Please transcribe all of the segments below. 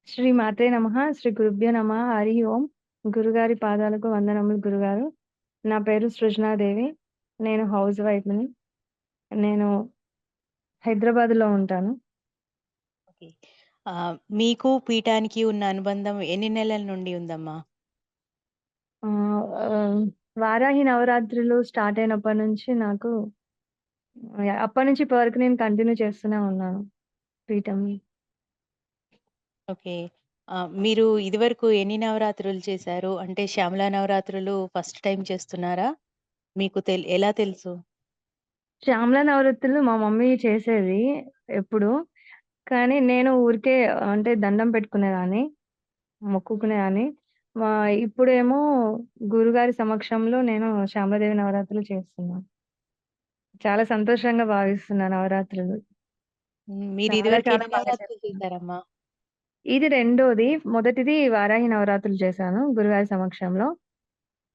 శ్రీ మాత్రే నమః. శ్రీ గురుభ్యో నమః. హరి ఓం. గురుగారి పాదాలకు వందనములు గురుగారు. నా పేరు సృజనాదేవి. నేను హౌస్ వైఫ్‌ని. నేను హైదరాబాద్‌లో ఉంటాను. ఓకే. మీకు పీఠానికి ఉన్న అనుబంధం ఎన్ని నెలల నుండి ఉందమ్మా? ఆహ్, ఆహ్, వారాహి నవరాత్రులు స్టార్ట్ అయినప్పటి నుంచి నాకు అప్పటి నుంచి ఇప్పటి వరకు నేను కంటిన్యూ చేస్తూనే ఉన్నాను పీఠంని. ఓకే. మీరు ఇదివరకు ఎన్ని నవరాత్రులు చేశారు? అంటే శ్యామల నవరాత్రులు ఫస్ట్ టైమ్ చేస్తున్నారా? మీకు ఎలా తెలుసు? శ్యామల నవరాత్రులు మా మమ్మీ చేసేది ఎప్పుడు. కానీ నేను ఊరికే అంటే దండం పెట్టుకునేదాన్ని. మొక్కుకునేదాన్ని. మా ఇప్పుడేమో గురుగారి సమక్షంలో నేను శాంబదేవి నవరాత్రులు చేస్తున్నాను. చాలా సంతోషంగా భావిస్తున్నా నవరాత్రులు. మీరు చాలా ఇదివరకు చాలా ఎన్ని బాగా నవరాత్రులు చేస్తున్నా. చేశారమ్మా? ఇది రెండోది. మొదటిది వారాహి నవరాత్రులు చేశాను గురుగారి సమక్షంలో.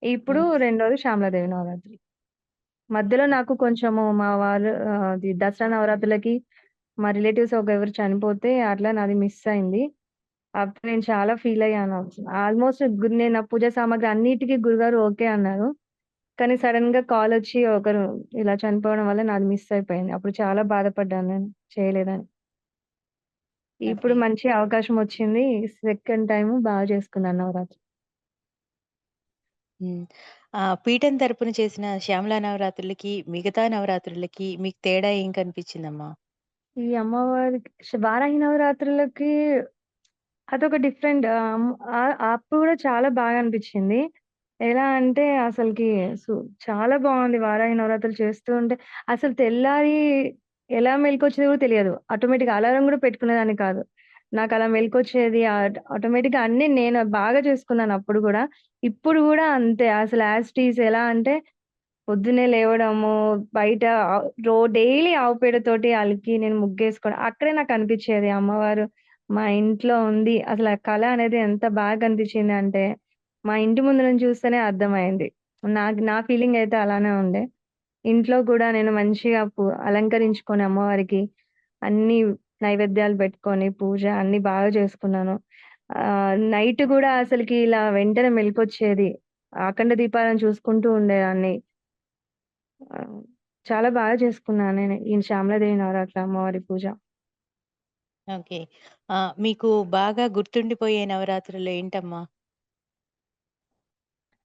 ఇప్పుడు హ్మ్. రెండోది శ్యామలాదేవి నవరాత్రులు. మధ్యలో నాకు కొంచెము మా వాళ్ళు అది దసరా నవరాత్రులకి మా రిలేటివ్స్ ఎవరు చనిపోతే అట్లా నాది మిస్ అయింది. అప్పుడు నేను చాలా ఫీల్ అయ్యాను. ఆల్‌మోస్ట్ నేను నా పూజ సామాగ్రి అన్నిటికి గురుగారు ఓకే అన్నారు. కానీ సడెన్‌గా కాలొచ్చి ఒకరు ఇలా చనిపోవడం వల్ల నాది మిస్ అయిపోయింది. అప్పుడు చాలా బాధపడ్డాను నేను చేయలేదని. ఇప్పుడు ఓకే. మంచి అవకాశం వచ్చింది. సెకండ్ టైము బాగా చేసుకున్నాను నవరాత్రి. హ్మ్. పీఠం తరపున చేసిన శ్యామల నవరాత్రులకి, మిగతా నవరాత్రులకి మీకు తేడా ఏం కనిపించిందమ్మా? ఈ అమ్మవారికి వారాహి నవరాత్రులకి అదొక డిఫరెంట్ అప్పుడు గూడా చాలా బాగా అనిపిచ్చింది. ఎలా అంటే అసలకి సు చాలా బావుంది వారాహి నవరాత్రులు చేస్తూ ఉంటే అసలు తెల్లారి ఎలా మెలుకువొచ్చేదో గూడా తెలియదు. ఆటోమేటిక్‌గా అలారం గూడా పెట్టుకునేదాన్ని కాదు. నాకలా మెలుకువొచ్చేది ఆటోమేటిక్‌గా అన్నీ నేను బాగా చేసుకున్నాను అప్పుడు గూడా. ఇప్పుడు గూడా అంతే అసలు యాజ్ ఇట్ ఈజ్ ఎలా అంటే పొద్దున్నే లేవడము, బయట డైలీ ఆవు పేడతోటి అలికి నేను ముగ్గేసుకోవడం. అక్కడే నాకనిపిచ్చేది అమ్మవారు మా ఇంట్లో ఉంది. అసల ఆ కళ అనేది ఎంత బాగా కనిపిచ్చిందంటే, మా ఇంటి ముందు నుంచి చూస్తేనే అర్థమయింది. నా ఫీలింగయితే అలానే ఉండే. ఇంట్లో కూడా నేను మంచిగా అలంకరించుకొని అమ్మవారికి అన్నీ నైవేద్యాలు పెట్టుకొని, పూజ అన్నీ బాగా చేసుకున్నాను. నైట్ గూడా అసలకి ఇలా వెంటనే మెలుకువొచ్చేది. అఖండ దీపాలను చూసుకుంటూ ఉండేదాన్ని. ఆ! చాలా బాగా చేసుకున్నాను నేను ఈ శ్యామలాదేవి నవరాత్రి అమ్మవారి పూజ. ఓకే. మీకు బాగా గుర్తుండిపోయే నవరాత్రులు ఏంటమ్మా?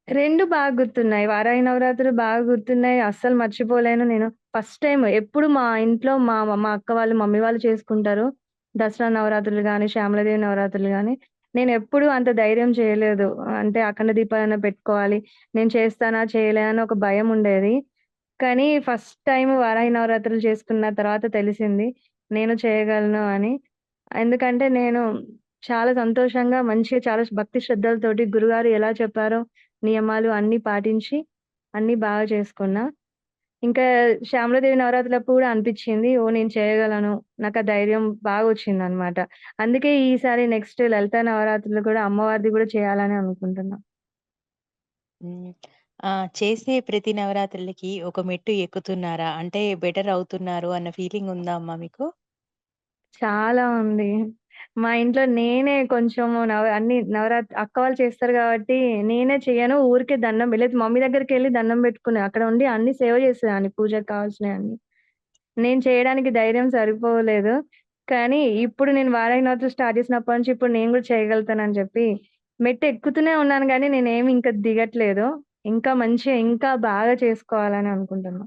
2 బాగా గుర్తున్నాయి. వారాహి నవరాత్రులు బాగా గుర్తున్నాయి. అస్సలు మర్చిపోలేను నేను. ఫస్ట్ టైమ్ ఎప్పుడు మా ఇంట్లో మా అక్క వాళ్ళు, మమ్మీ వాళ్ళు చేసుకుంటారు. దసరా నవరాత్రులు గాని, శ్యామలాదేవి నవరాత్రులు గాని, నేనెప్పుడూ అంత ధైర్యం చేయలేదు. అంటే అఖండ దీపాలన్నా పెట్టుకోవాలి. నేను చేస్తానా, చేయలేనా అని ఒక భయముండేది. కానీ ఫస్ట్ టైమ్ వారాహి నవరాత్రులు చేసుకున్న తర్వాత తెలిసింది. నేను చేయగలను అని. ఎందుకంటే నేను చాలా సంతోషంగా మంచిగా చాలా భక్తి శ్రద్ధలతోటి గురుగారు ఎలా చెప్పారో నియమాలు అన్నీ పాటించి అన్నీ బాగా చేసుకున్నా. ఇంకా శ్యామలాదేవి నవరాత్రులప్పుడు గూడా అనిపిచ్చింది. ఓహ్! నేను చేయగలను. నాకా ధైర్యం బాగొచ్చిందనమాట. అందుకే ఈసారి నెక్స్ట్ లలితా నవరాత్రులు కూడా అమ్మవారిది గూడా చేయాలని అనుకుంటున్నా. హ్మ్. చేసే ప్రతి నవరాత్రులకి ఒక మెట్టు ఎక్కుతున్నారా? అంటే బెటర్ అవుతున్నారు అన్న ఫీలింగ్ ఉందా అమ్మా మీకు? చాలా ఉంది. మా ఇంట్లో నేనే కొంచెము అన్ని అక్క వాళ్ళు చేస్తారు గాబట్టి, నేనే చెయ్యను. ఊరికే దండం లేదు మమ్మీ దగ్గరికెళ్ళి దండం బెట్టుకునే. అక్కడ ఉండి అన్ని సేవ చేసేదాన్ని పూజకు కావాల్సినయన్ని. నేను చేయడానికి ధైర్యం సరిపోలేదు. కానీ ఇప్పుడు నేను వారాహి నవరాత్రులు స్టార్ట్ చేసినప్పటి నుంచి ఇప్పుడు నేను గూడా చేయగలుగుతానని జెప్పి, మెట్టు ఎక్కుతూనే ఉన్నాను గానీ, నేనేమి ఇంకా దిగట్లేదు. ఇంకా మంచిగా ఇంకా బాగా చేసుకోవాలని అనుకుంటున్నా.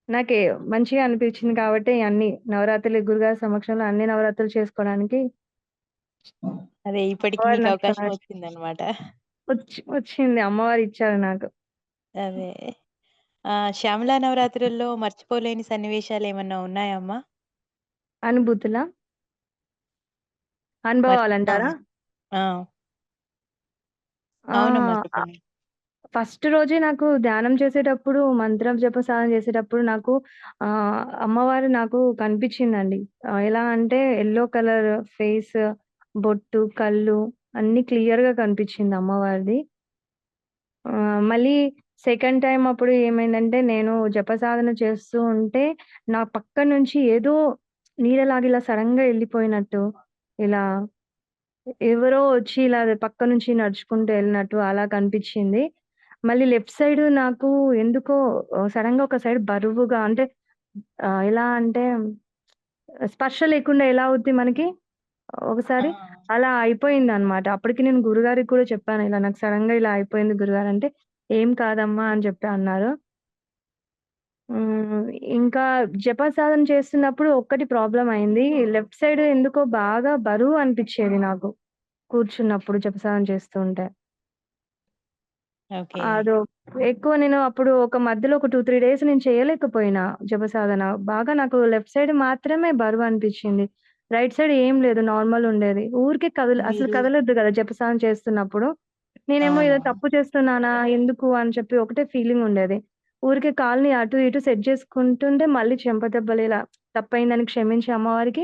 నాకే మంచిగా అనిపించింది కాబట్టి అన్ని నవరాత్రులు గురుగారి సమక్షంలో అన్ని నవరాత్రులు చేసుకోవడానికి అదే ఇప్పటికి అమ్మవారు మీకు నాకు అవకాశం సహాయం వచ్చిందన్నమాట. వచ్చింది. అమ్మవారు ఇచ్చారు నాకు. అదే. శ్యామల నవరాత్రుల్లో మర్చిపోలేని సన్నివేశాలేమన్నా ఉన్నాయమ్మా? అనుభూతులా? మర్చి ఆ! అనుభవాలంటారా? ఆ! అవునమ్మా ఆ! చెప్పండి. ఫస్ట్ రోజే నాకు ధ్యానం చేసేటప్పుడు, మంత్రం జప సాధన చేసేటప్పుడు నాకు అమ్మవారు నాకు కనిపించిందండి. ఎలా అంటే యెల్లో కలర్ ఫేస్, బొట్టు, కళ్ళు అన్నీ క్లియర్‌గా కనిపించింది అమ్మవారిది. మళ్ళీ సెకండ్ టైమ్ అప్పుడు ఏమైందంటే, నేను జపసాధన చేస్తూ ఉంటే, నా పక్క నుంచి ఏదో నీడలాగా ఇలా సడెన్‌గా ఎళ్ళిపోయినట్టు, ఇలా ఎవరో వచ్చి ఇలా పక్క నుంచి నడుచుకుంటూ ఎళ్ళినట్టు అలా కనిపిచ్చింది. మళ్ళీ లెఫ్ట్ సైడ్ నాకు ఎందుకో సడెన్‌గా ఒక సైడ్ బరువుగా అంటే ఎలా అంటే స్పర్శ లేకుండా ఎలా అవుద్ది మనకి ఆ! ఒకసారి? అలా అయిపోయిందనమాట. అప్పటికి నేను గురుగారికి కూడా చెప్పాను. ఇలా నాకు సడెన్‌గా ఇలా అయిపోయింది గురుగారంటే, "ఏం కాదమ్మా" అని చెప్పి అన్నారు. హ్మ్. ఇంకా జపసాధన చేస్తున్నప్పుడు ఒక్కటి ప్రాబ్లమ్ అయింది. లెఫ్ట్ సైడ్ ఎందుకో బాగా బరువు అనిపిచ్చేది నాకు. కూర్చున్నప్పుడు జపసాధన చేస్తూ ఉంటే. ఓకే. అదో ఎక్కువ నేను అప్పుడు ఒక మధ్యలో ఒక 2, 3 డేస్ నేను చేయలేకపోయినా జపసాధన. బాగా నాకు లెఫ్ట్ సైడ్ మాత్రమే బరువనిపిచ్చింది. రైట్ సైడ్ ఏం లేదు నార్మల్ ఉండేది. ఊరికే అసలు మీరు కదలొద్దు గదా! జపసాధన చేస్తున్నప్పుడు. నేనేమో ఏదో అవునవును. తప్పు చేస్తున్నానా? ఎందుకు? అని చెప్పి ఒకటే ఫీలింగ్ ఉండేది. ఊరికే కాలుని అటు ఇటు సెట్ చేసుకుంటుంటే మళ్ళీ చెంప దెబ్బలు ఇలా తప్పయిందని క్షమించి అమ్మవారికి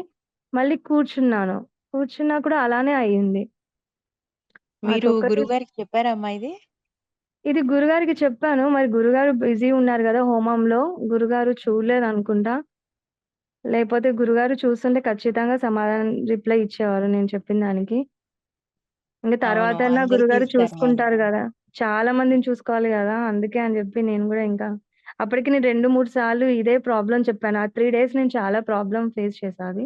మళ్ళీ కూర్చున్నాను. కూర్చున్నా కూడా అలానే అయింది. మీరు అదొక్కటే గురువుగారికి చెప్పారా అమ్మా ఇది? ఇది గురుగారికి చెప్పాను. మరి గురుగారు బిజీ ఉన్నారు గదా! హోమంలో. గురుగారు చూడలేదనుకుంటా. లేపోతే గురుగారు చూసుంటే ఖచ్చితంగా సమాధానం రిప్లై ఇచ్చేవారు నేను చెప్పిన దానికి. ఇంక అవును. తర్వాతన్నా అందరికి గురుగారు ఇస్తారు మరి. చూసుకుంటారు గదా! చాలా మందిని చూసుకోవాలి గదా! అందుకే అని జెప్పి నేను గూడా ఇంకా అప్పటికి నేను 2, 3 సార్లు ఇదే ప్రాబ్లమ్ చెప్పాను. ఆ 3 డేస్ నేను చాలా ప్రాబ్లమ్ ఫేస్ చేశా అది.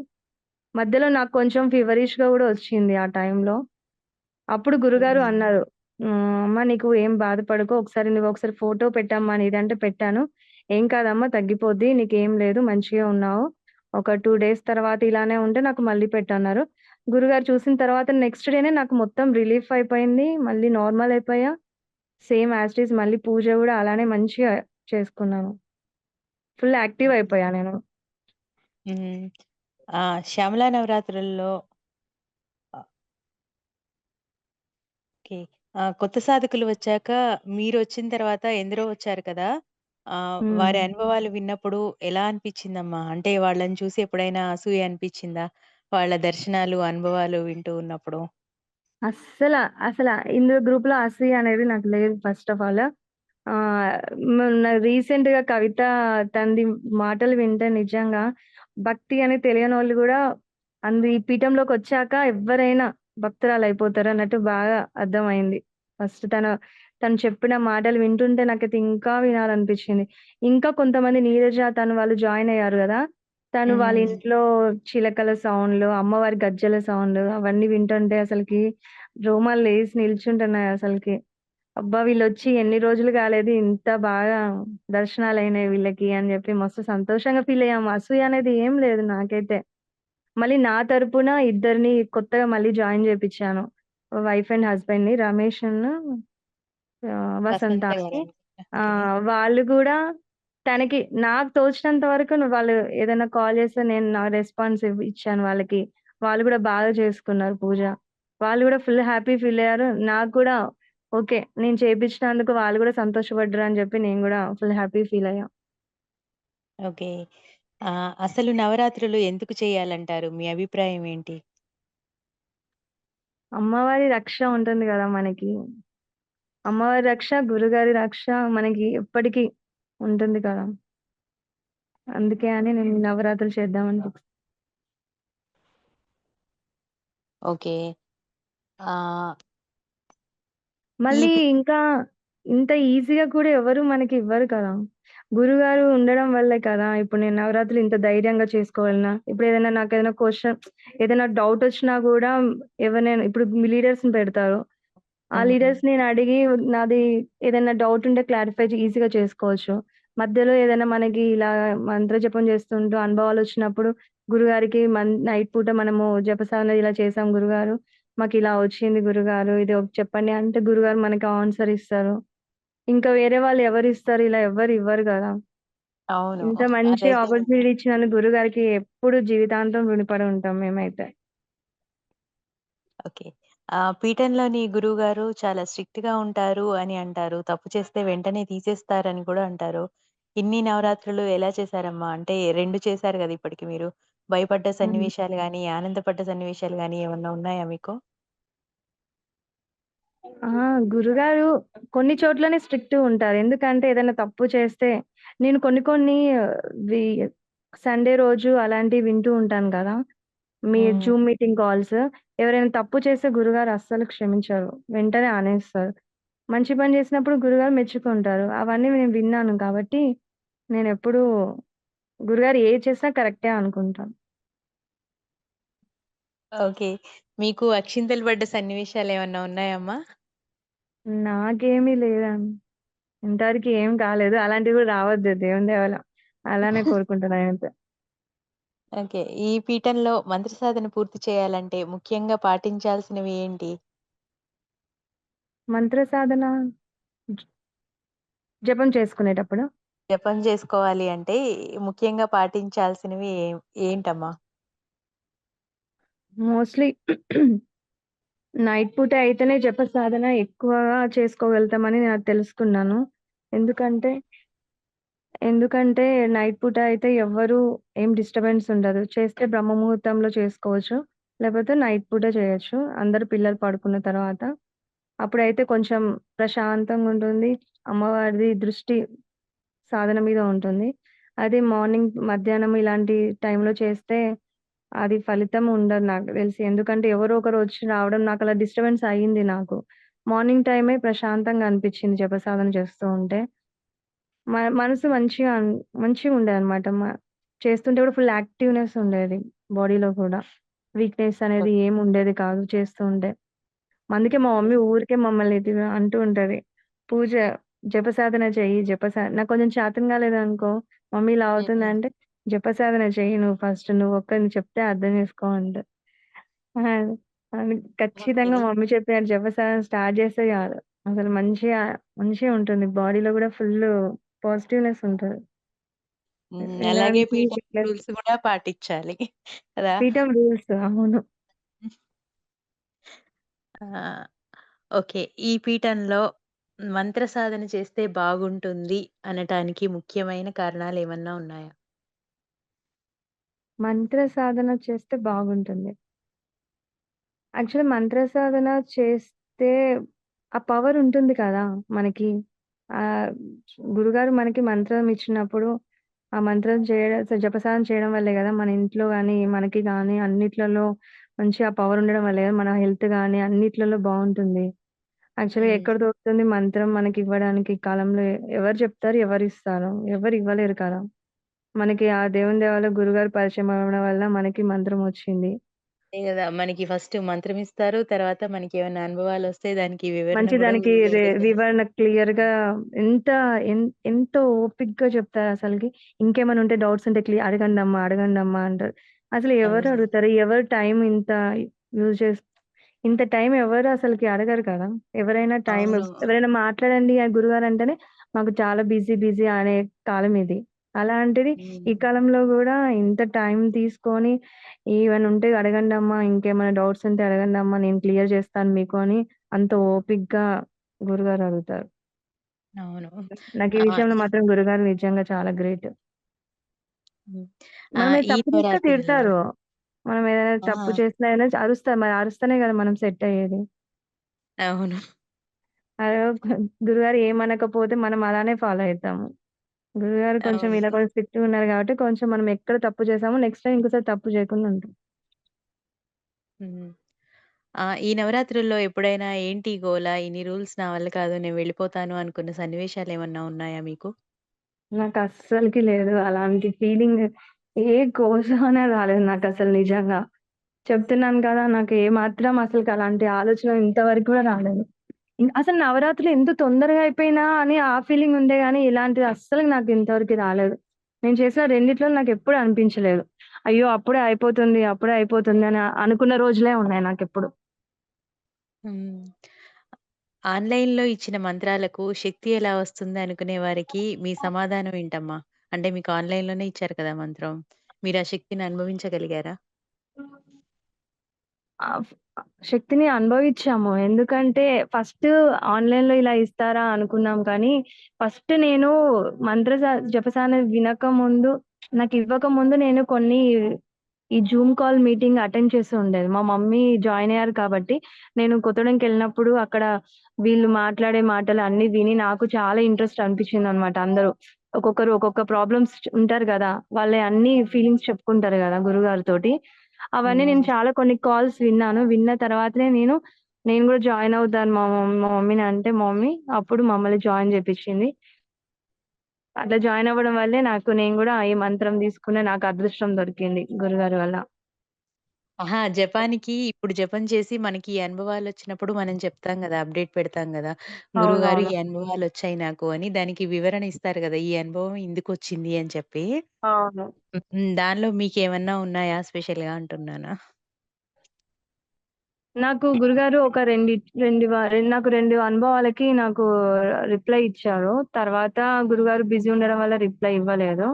మధ్యలో నాకు కొంచెం ఫీవరిష్‌గా గూడా వచ్చింది ఆ టైంలో. అప్పుడు గురుగారు హ్మ్. అన్నారు. "అమ్మ నీకు ఏం బాధపడకు. ఒకసారి ఫోటో పెట్టమ్మా నీదంటే పెట్టాను. ఏం కాదమ్మా తగ్గిపోద్ది. నీకేం లేదు మంచిగే ఉన్నావు. ఒక 2 డేస్ తర్వాత ఇలానే ఉంటే నాకు మళ్ళీ పెట్టన్నారు." గురుగారు చూసిన తర్వాత నెక్స్ట్ డేనే నాకు మొత్తం రిలీఫ్ అయిపోయింది. మళ్ళీ నార్మల్ అయిపోయా. సేమ్ యాజ్ ఇట్ ఈజ్ మళ్ళీ పూజ గూడా అలానే మంచిగా చేసుకున్నాను. Full active okay. అయిపోయా నేను. హ్మ్. శ్యామలా నవరాత్రుల్లో ఓకే. కొత్త సాధకులు వచ్చాక మీరొచ్చిన తర్వాత ఎందరో వచ్చారు కదా! హ్మ్. వారి అనుభవాలు విన్నప్పుడు ఎలా అనిపిచ్చిందమ్మా? అంటే వాళ్ళని చూసి ఎప్పుడైనా అసూయ అనిపిచ్చిందా? వాళ్ళ దర్శనాలు, అనుభవాలు వింటూ ఉన్నప్పుడు? అస్సల, అసల ఇందులో గ్రూప్‌లో అసూయ అనేది నాకు లేదు ఫస్ట్ ఆఫ్ ఆల్. ఆహ్, మొన్న రీసెంట్‌గా కవిత తనది మాటలు వింటే నిజంగా భక్తి అని తెలియనోళ్ళు గూడా ఈ పీఠంలోకొచ్చాక ఎవ్వరైనా భక్తురాలయిపోతారన్నట్టు బాగా అర్థమైంది. ఫస్ట్ తను చెప్పిన మాటలు వింటుంటే నాకైతే ఇంకా వినాలనిపించింది. ఇంకా కొంతమంది నీరజ తను వాళ్ళు జాయిన్ అయ్యారు గదా! తను వాళ్ళ హ్మ్. ఇంట్లో చిలకల సౌండ్‌లు, అమ్మవారి గజ్జెల సౌండ్‌లు అవన్నీ వింటుంటే అసలకి రోమాలు లేసి నిల్చుంటున్నాయి అసలకి. అబ్బా! వీళ్ళొచ్చి ఎన్ని రోజులు కాలేదు ఇంత బాగా దర్శనాలయినాయి వీళ్ళకి అని జెప్పి మస్తు సంతోషంగా ఫీలయ్యాము. అసూయ అనేది ఏం లేదు నాకైతే. మళ్ళీ నా తరపున ఇద్దరిని కొత్తగా మళ్ళీ జాయిన్ జేపిచ్చాను. వైఫ్ అండ్ హస్బెండ్‌ని రమేషును వసంత వసంత అని. గారనుకుంటా. ఓకే. వాళ్ళు గూడా తనకి నాకు తోచినంత వరకు వాళ్ళు ఏదైనా కాల్ చేస్తే నేను నా రెస్పాన్స్ ఇచ్చాను వాళ్ళకి. వాళ్ళు గూడా బాగా చేసుకున్నారు పూజ. వాళ్ళు గూడా ఫుల్ హ్యాపీ ఫీల్ అయ్యారు. నాకు కూడా ఓకే. నేను చేపించినందుకు వాళ్ళు గూడా సంతోషపడ్డారు అని జెప్పి నేను గూడా ఫుల్ హ్యాపీ ఫీల్ అయ్యా. ఓకే. అసలు నవరాత్రులు ఎందుకు చేయాలంటారు? మీ అభిప్రాయం ఏంటి? అమ్మవారి రక్ష ఉంటుంది గదా! మనకి. అమ్మవారి రక్ష, గురుగారి రక్ష మనకి ఎప్పటికి ఉంటుంది కదా! అందుకే అని నేను నవరాత్రులు చేద్దామని ఫిక్స్. ఓకే. ఆహ్, ఈ మళ్ళీ ఇంకా ఇంత ఈజీగా కూడా ఎవరు మనకి ఇవ్వరు కదా! గురుగారు ఉండడం వల్లే కదా! ఇప్పుడు నేను నవరాత్రులు ఇంత ధైర్యంగా చేసుకోగలిగినా. ఇప్పుడేదైనా నాకేదైనా క్వెషన్ ఏదైనా డౌటొచ్చినా గూడా ఎవరినైనా ఇప్పుడు లీడర్స్‌ని పెడతారు. ఆ హ్మ్. లీడర్స్ నేనడిగి నాది ఏదైనా డౌట్ ఉంటే క్లారిఫై ఈజీగా చేసుకోవచ్చు. మధ్యలో ఏదైనా మనకి ఇలా మంత్ర జపం చేస్తుంటూ అనుభవాలొచ్చినప్పుడు గురుగారికి నైట్ పూట మనము జపసాధన ఇలా చేసాం గురుగారు. మాకిలా వచ్చింది గురుగారు. ఇది చెప్పండి అంటే గురుగారు మనకి ఆన్సర్ ఇస్తారు. ఇంకా వేరే వాళ్ళు ఎవరిస్తారు? ఇలా ఎవ్వరు ఇవ్వరు గదా! అవును. ఇంత మంచి అదైతే ఆపర్చునిటీ ఇచ్చినందుకు గురుగారికి ఎప్పుడు జీవితాంతం రుణపడి ఉంటాం మేమైతే. ఓకే. పీఠంలోని గురువుగారు చాలా స్ట్రిక్ట్‌గా ఉంటారు అని అంటారు. తప్పు చేస్తే వెంటనే తీసేస్తారని కూడా అంటారు. ఇన్ని నవరాత్రులు ఎలా చేశారమ్మా? అంటే 2 చేశారు గదా! ఇప్పటికి మీరు. భయపడ్డ హ్మ్. సన్నివేశాలు గాని, ఆనందపడ్డ సన్నివేశాలు గాని ఏమన్నా ఉన్నాయా మీకు? ఆ! గురుగారు కొన్ని చోట్లనే స్ట్రిక్ట్‌గుంటారు. ఎందుకంటే ఏదైనా తప్పు చేస్తే నేను కొన్ని కొన్ని వి సండే రోజు అలాంటివి వింటూ ఉంటాను కదా! హ్మ్. Zoom meeting calls. ఎవరైనా తప్పు చేస్తే గురుగారు అస్సలు క్షమించరు. వెంటనే అనేస్తారు. మంచి పని చేసినప్పుడు గురుగారు మెచ్చుకుంటారు. అవన్నీ నేను విన్నాను కాబట్టి నేనెప్పుడూ గురుగారు ఏది చేసినా కరెక్టే అనుకుంటాను. ఓకే. మీకు అక్షింతలు పడ్డ సన్నివేశాలేమన్నా ఉన్నాయమ్మా? నాకేమీ లేదండి. ఇంతవరకు ఏం కాలేదు. అలాంటివి కూడా రావద్దు దేవుని దయ వల్ల. అలానే కోరుకుంటున్నా నేనైతే. ఓకే. ఈ పీఠంలో మంత్ర సాధన పూర్తి చేయాలంటే ముఖ్యంగా పాటించాల్సినవి ఏంటి? మంత్ర సాధన జ జపం చేసుకునేటప్పుడా? జపం చేసుకోవాలి అంటే ముఖ్యంగా పాటించాల్సినవి ఏంటమ్మా? మోస్ట్‌లీ నైట్ పూట అయితేనే జప సాధన ఎక్కువగా చేసుకోగలుగుతామని నేను అది తెలుసుకున్నాను. ఎందుకంటే, ఎందుకంటే నైట్ పూట అయితే ఎవ్వరు ఏం డిస్టర్బెన్స్ ఉండదు. చేస్తే బ్రహ్మ ముహూర్తంలో చేసుకోవచ్చు. లేకపోతే నైట్ పూట చేయొచ్చు. అందరూ పిల్లలు పడుకున్న తర్వాత. అప్పుడైతే కొంచెం ప్రశాంతంగుంటుంది. అమ్మవారిది దృష్టి సాధన మీద ఉంటుంది. అదే మార్నింగ్, మధ్యాహ్నం ఇలాంటి టైంలో చేస్తే అది ఫలితం ఉండదు నాకు తెలిసి. ఎందుకంటే ఎవరో ఒకరు వచ్చి రావడం నాకలా డిస్టర్బెన్స్ అయింది నాకు. మార్నింగ్ టైమే ప్రశాంతంగా అనిపిచ్చింది జపసాధన చేస్తూ ఉంటే. మనసు మంచిగుండేదనమాట. చేస్తుంటే కూడా ఫుల్ యాక్టివ్‌నెస్ ఉండేది బాడీలో కూడా. వీక్‌నెస్ అనేది ఓకే. ఏముండేది కాదు చేస్తూ ఉంటే. అందుకే మా మమ్మీ ఊరికే మమ్మల్ని ఇది అంటూ ఉంటది. పూజ జపసాధన చెయ్యి, నాకు కొంచెం చేతన కాలేదనుకో, మమ్మీ ఇలా హ్మ్. అవుతుందంటే, "జపసాధన చెయ్యి నువ్వు ఫస్ట్. నువ్వు ఒక్కరిని చెప్తే అర్థం చేసుకో" అంటది. ఆ! అని ఓకే. ఖచ్చితంగా మమ్మీ చెప్పినట్టు జపసాధన స్టార్ట్ చేస్తే చాలు. అసలు మంచిగా ఉంటుంది. బాడీలో గూడా ఫుల్లు పాజిటివ్‌నెస్ ఉంటది. అలాగే ఎలాంటి పీఠం వీక్‌నెస్ రూల్స్ కూడా పాటించాలి. కదా! పీఠం రూల్స్ అవును. ఆ! ఓకే. ఈ పీఠంలో మంత్ర సాధన చేస్తే బాగుంటుంది అనటానికి ముఖ్యమైన కారణాలేమన్నా ఉన్నాయా? మంత్ర సాధన చేస్తే బాగుంటుంది. యాక్చువల్లీ మంత్ర సాధన చేస్తే ఆ పవర్ ఉంటుంది కదా! మనకి. ఆహ్, గురుగారు మనకి మంత్రం ఇచ్చినప్పుడు, ఆ మంత్రం జపసాధన చేయడం వల్లే గదా! మన ఇంట్లో గాని, మనకి గాని అన్నిట్లలో మంచి ఆ పవర్ ఉండడం వల్లే గదా! మన హెల్త్ గాని అన్నిట్లలో బావుంటుంది. యాక్చువల్‌గా హ్మ్. ఎక్కడ దొరుకుతుంది మంత్రం మనకివ్వడానికి ఈ కాలంలో ఎవరు చెప్తారు? ఎవరిస్తారు? ఎవరు ఇవ్వలేరు కదా! మనకి ఆ దేవుని దయ వల్ల గురుగారు పరిచయం అవ్వడం వల్ల మనకి మంత్రం వచ్చింది. అదే గదా! మనకి ఫస్ట్ మంత్రమిస్తారు. తర్వాత మనకేమన్నా అనుభవాలొస్తే దానికి వివరణ మంచి గూడా దానికి గురువుగారి దగ్గర వివరణ క్లియర్‌గా ఎంత ఎంతో ఓపికగా చెప్తారసలకి. ఇంకేమైనా ఉంటే డౌట్స్ ఉంటే అడగండమ్మా, అడగండమ్మా అంటారు. అసలు ఎవరు అవును. అడుగుతారు? ఎవరు టైం ఇంత యూజ్ చేస్ ఇంత టైం ఎవరు అసలకి అడగరు కదా! అవును. ఎవరైనా మాట్లాడండి ఆ గురుగారు అంటేనే మాకు చాలా బిజీ అనే కాలం ఇది. అలాంటిది హ్మ్. ఈ కాలంలో గూడా ఇంత టైం తీసుకొని ఏమైనా ఉంటే అడగండమ్మా, ఇంకేమైనా డౌట్స్ ఉంటే అడగండమ్మా నేను క్లియర్ చేస్తాను మీకు అని అంత ఓపికగా గురుగారు అడుగుతారు. అవును. నాకు ఈ ఆహ్, విషయంలో ఈ మాత్రం గురుగారు నిజంగా చాలా గ్రేట్. హ్మ్. మనం ఏది ఈ తప్పు చేస్తే నవరాత్రుల్లో తిడతారు. మనం ఏదైనా తప్పు ఆ! చేసినా అయినా అరుస్తారు. మరి అరుస్తేనే కదా మనం సెట్ అయ్యేది. అవును. అదే గురుగారు ఏమనకపోతే మనం అలానే ఫాలో అయితాము. గురుగారు కొంచెం అవును. ఇలా కొంచెం స్ట్రిక్ట్‌గా ఉన్నారు కాబట్టి కొంచెం మనం ఎక్కడ తప్పు చేసామో నెక్స్ట్ టైమ్ ఇంకోసారి తప్పు చేయకుండా ఉంటాం. హ్మ్. ఈ నవరాత్రుల్లో ఎప్పుడైనా ఏంటి గోల? ఇన్ని రూల్స్ నా వల్ల కాదు. నేను వెళ్ళిపోతాను అనుకున్న సన్నివేశాలేమన్నా ఉన్నాయా మీకు? నాకస్సలకి లేదు. అలాంటి ఫీలింగ్ ఏ కోసమనే రాలేదు నాకసలు నిజంగా. చెప్తున్నాను కదా! నాకు ఏమాత్రం అసలకి అలాంటి ఆలోచన ఇంతవరకు కూడా రాలేదు. అసలు నవరాత్రులు ఎంత తొందరగా అయిపోయినా అని ఆ ఫీలింగ్ ఉందే గానీ, ఇలాంటిది అస్సలకి నాకు ఇంతవరకు రాలేదు. నేను చేసిన రెండిట్లో నాకెప్పుడు అనిపించలేదు. అయ్యో! అప్పుడే అయిపోతుంది అని అనుకున్న రోజులే ఉన్నాయి నాకెప్పుడు. హ్మ్. ఆన్‌లైన్‌లో ఇచ్చిన మంత్రాలకు శక్తి ఎలా వస్తుంది అనుకునే వారికి మీ సమాధానం ఏంటమ్మా? అంటే మీకు ఆన్‌లైన్‌లోనే ఇచ్చారు కదా మంత్రం. మీరు ఆ శక్తిని అనుభవించగలిగారా? ఆహ్, శక్తిని అనుభవిచ్చాము. ఎందుకంటే ఫస్ట్ ఆన్‌లైన్‌లో ఇలా ఇస్తారా అనుకున్నాం కానీ, ఫస్ట్ నేను జపసాన వినకముందు నాకివ్వకముందు నేను కొన్ని ఈ జూమ్ కాల్ మీటింగ్ అటెండ్ చేస్తూ ఉండేది. మా మమ్మీ జాయిన్ అయ్యారు కాబట్టి, నేను కొత్తడంకెళ్ళినప్పుడు అక్కడ వీళ్ళు మాట్లాడే మాటలు అన్నీ విని నాకు చాలా ఇంట్రెస్ట్ అనిపించిందనమాట. అందరూ ఒక్కొక్కరు ఒక్కొక్క ప్రాబ్లమ్స్ ఉంటారు గదా! వాళ్ళయి అన్నీ ఫీలింగ్స్ చెప్పుకుంటారు గదా! గురుగారితోటి. అవన్నీ నేను హ్మ్. చాలా కొన్ని కాల్స్ విన్నాను. విన్న తర్వాతనే నేను గూడా జాయిన్ అవుతాను మా మమ్మీని అంటే, మా మమ్మీ అప్పుడు మమ్మల్ని జాయిన్ జేపిచ్చింది. అట్లా జాయిన్ అవ్వడం వల్లే నేను గూడా ఈ మంత్రం తీసుకున్న నాకు అదృష్టం దొరికింది గురుగారి వల్ల. ఆహా! జపానికి ఇప్పుడు జపం చేసి మనకి ఈ అనుభవాలొచ్చినప్పుడు మనం చెప్తాం గదా! అప్‌డేట్ పెడతాం గదా! గురువుగారు అవునవును. ఈ అనుభవాలొచ్చాయి నాకు అని దానికి వివరణ ఇస్తారు గదా! ఈ అనుభవం ఇందుకొచ్చింది అని చెప్పి. అవును. హ్మ్. దానిలో మీకేమన్నా ఉన్నాయా స్పెషల్‌గా అంటున్నానా? నాకు గురుగారు ఒక నాకు 2 అనుభవాలకి రిప్లై ఇచ్చారు. తర్వాత గురుగారు బిజీ ఉండడం వల్ల రిప్లై ఇవ్వలేదు.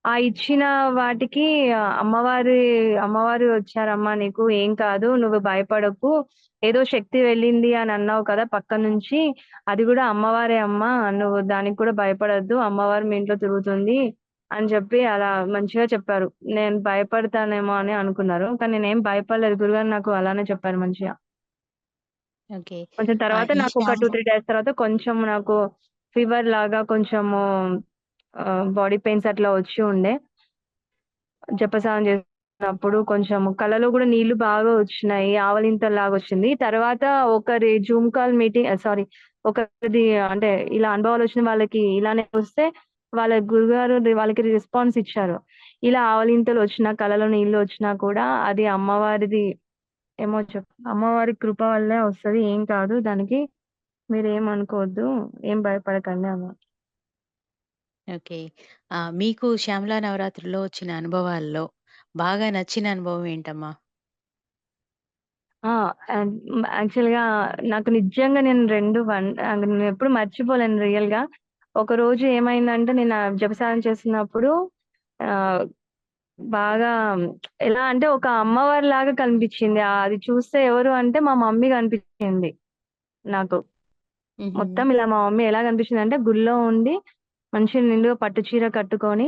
ఆ ఇచ్చిన వాటికి అమ్మవారు వచ్చారమ్మా నీకు ఏం కాదు. నువ్వు భయపడకు. ఏదో శక్తి వెళ్ళింది అని అన్నావు కదా! పక్క నుంచి. అది గూడా అమ్మవారే అమ్మా. నువ్వు దానికి కూడా భయపడొద్దు. అమ్మవారు మీ ఇంట్లో తిరుగుతుంది అని చెప్పి అలా మంచిగా చెప్పారు. నేను భయపడతానేమో అని అనుకున్నారు. కానీ నేనేం భయపడలేదు. గురుగారు నాకు అలానే చెప్పారు మంచిగా. ఓకే. కొంచెం తర్వాత ఈ నాకు ఒక 2, శ్యామ్ 3 డేస్ తర్వాత కొంచెం నాకు ఫీవర్ లాగా కొంచెము బాడీ పెయిన్స్ అట్లా వచ్చి ఉండే. జపసానం చేస్తున్నప్పుడు కొంచెం కళ్ళలో గూడా నీళ్లు బాగా వచ్చినాయి. ఆవలింతల్లాగొచ్చింది. తర్వాత ఒకరి జూమ్ కాల్ మీటింగ్ ఒకరిది అంటే ఇలా అనుభవాలొచ్చిన వాళ్ళకి ఇలానే వస్తే వాళ్ళ గురుగారు వాళ్ళకి రెస్పాన్స్ ఇచ్చారు. ఇలా ఆవలింతలొచ్చినా, కళ్ళలో నీళ్లొచ్చినా కూడా అది అమ్మవారి కృప వల్లే వస్తది. ఏం కాదు దానికి. మీరేమనుకోవద్దు. ఏం భయపడకండి అన్నారు. ఓకే. మీకు శ్యామలా నవరాత్రిలో వచ్చిన అనుభవాల్లో బాగా నచ్చిన అనుభవం ఏంటమ్మా? ఆ! యాక్చువల్‌గా నాకు నిజంగా నేనెప్పుడు మర్చిపోలేను రియల్‌గా. ఒకరోజు ఏమైందంటే నేను జపసానం చేస్తున్నప్పుడు ఆహ్, బాగా ఎలా అంటే ఒక అమ్మవారిలాగా కనిపించింది. అది చూస్తే ఎవరు అంటే మా మమ్మీ కనిపించింది నాకు. హుహు. మొత్తం ఇలా మా మమ్మీ ఎలా కనిపించిందంటే గుడిలో ఉండి మంచిగా నిండుగా పట్టు చీర కట్టుకొని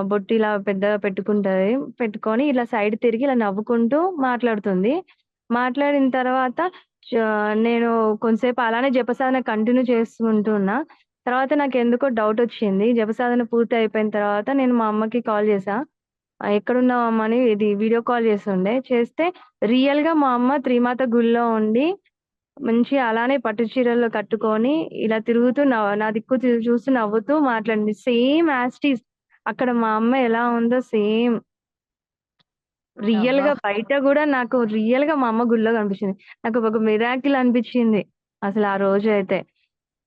బొట్టు ఇలా పెద్దగా పెట్టుకుంటది. పెట్టుకొని ఇలా సైడ్ తిరిగి ఇలా నవ్వుకుంటూ మాట్లాడుతుంది. మాట్లాడిన తర్వాత చ నేను కొంసేపు అలానే జపసాధన కంటిన్యూ చేసుకుంటున్నా. తర్వాత నాకెందుకో డౌటొచ్చింది. జపసాధన పూర్తి అయిపోయిన తర్వాత నేను మా అమ్మకి కాల్ చేశా. ఎక్కడున్నావమ్మా అని ఇది వీడియో కాల్ చేసుండే. చేస్తే రియల్‌గా మా అమ్మ త్రిమాత గుడిలో ఉండి మంచిగా అలానే పట్టు చీరలు కట్టుకొని, ఇలా తిరుగుతూ నా దిక్కు చూస్తూ నవ్వుతూ మాట్లాడింది. Same as it is. అక్కడ మా అమ్మ ఎలా ఉందో సేమ్ అబ్బా! బయట గూడా నాకు రియల్‌గా మా అమ్మ గుడిలో కనిపించింది. నాకు ఒక మిరాకిల్ అనిపించింది. అసలు ఆ రోజైతే.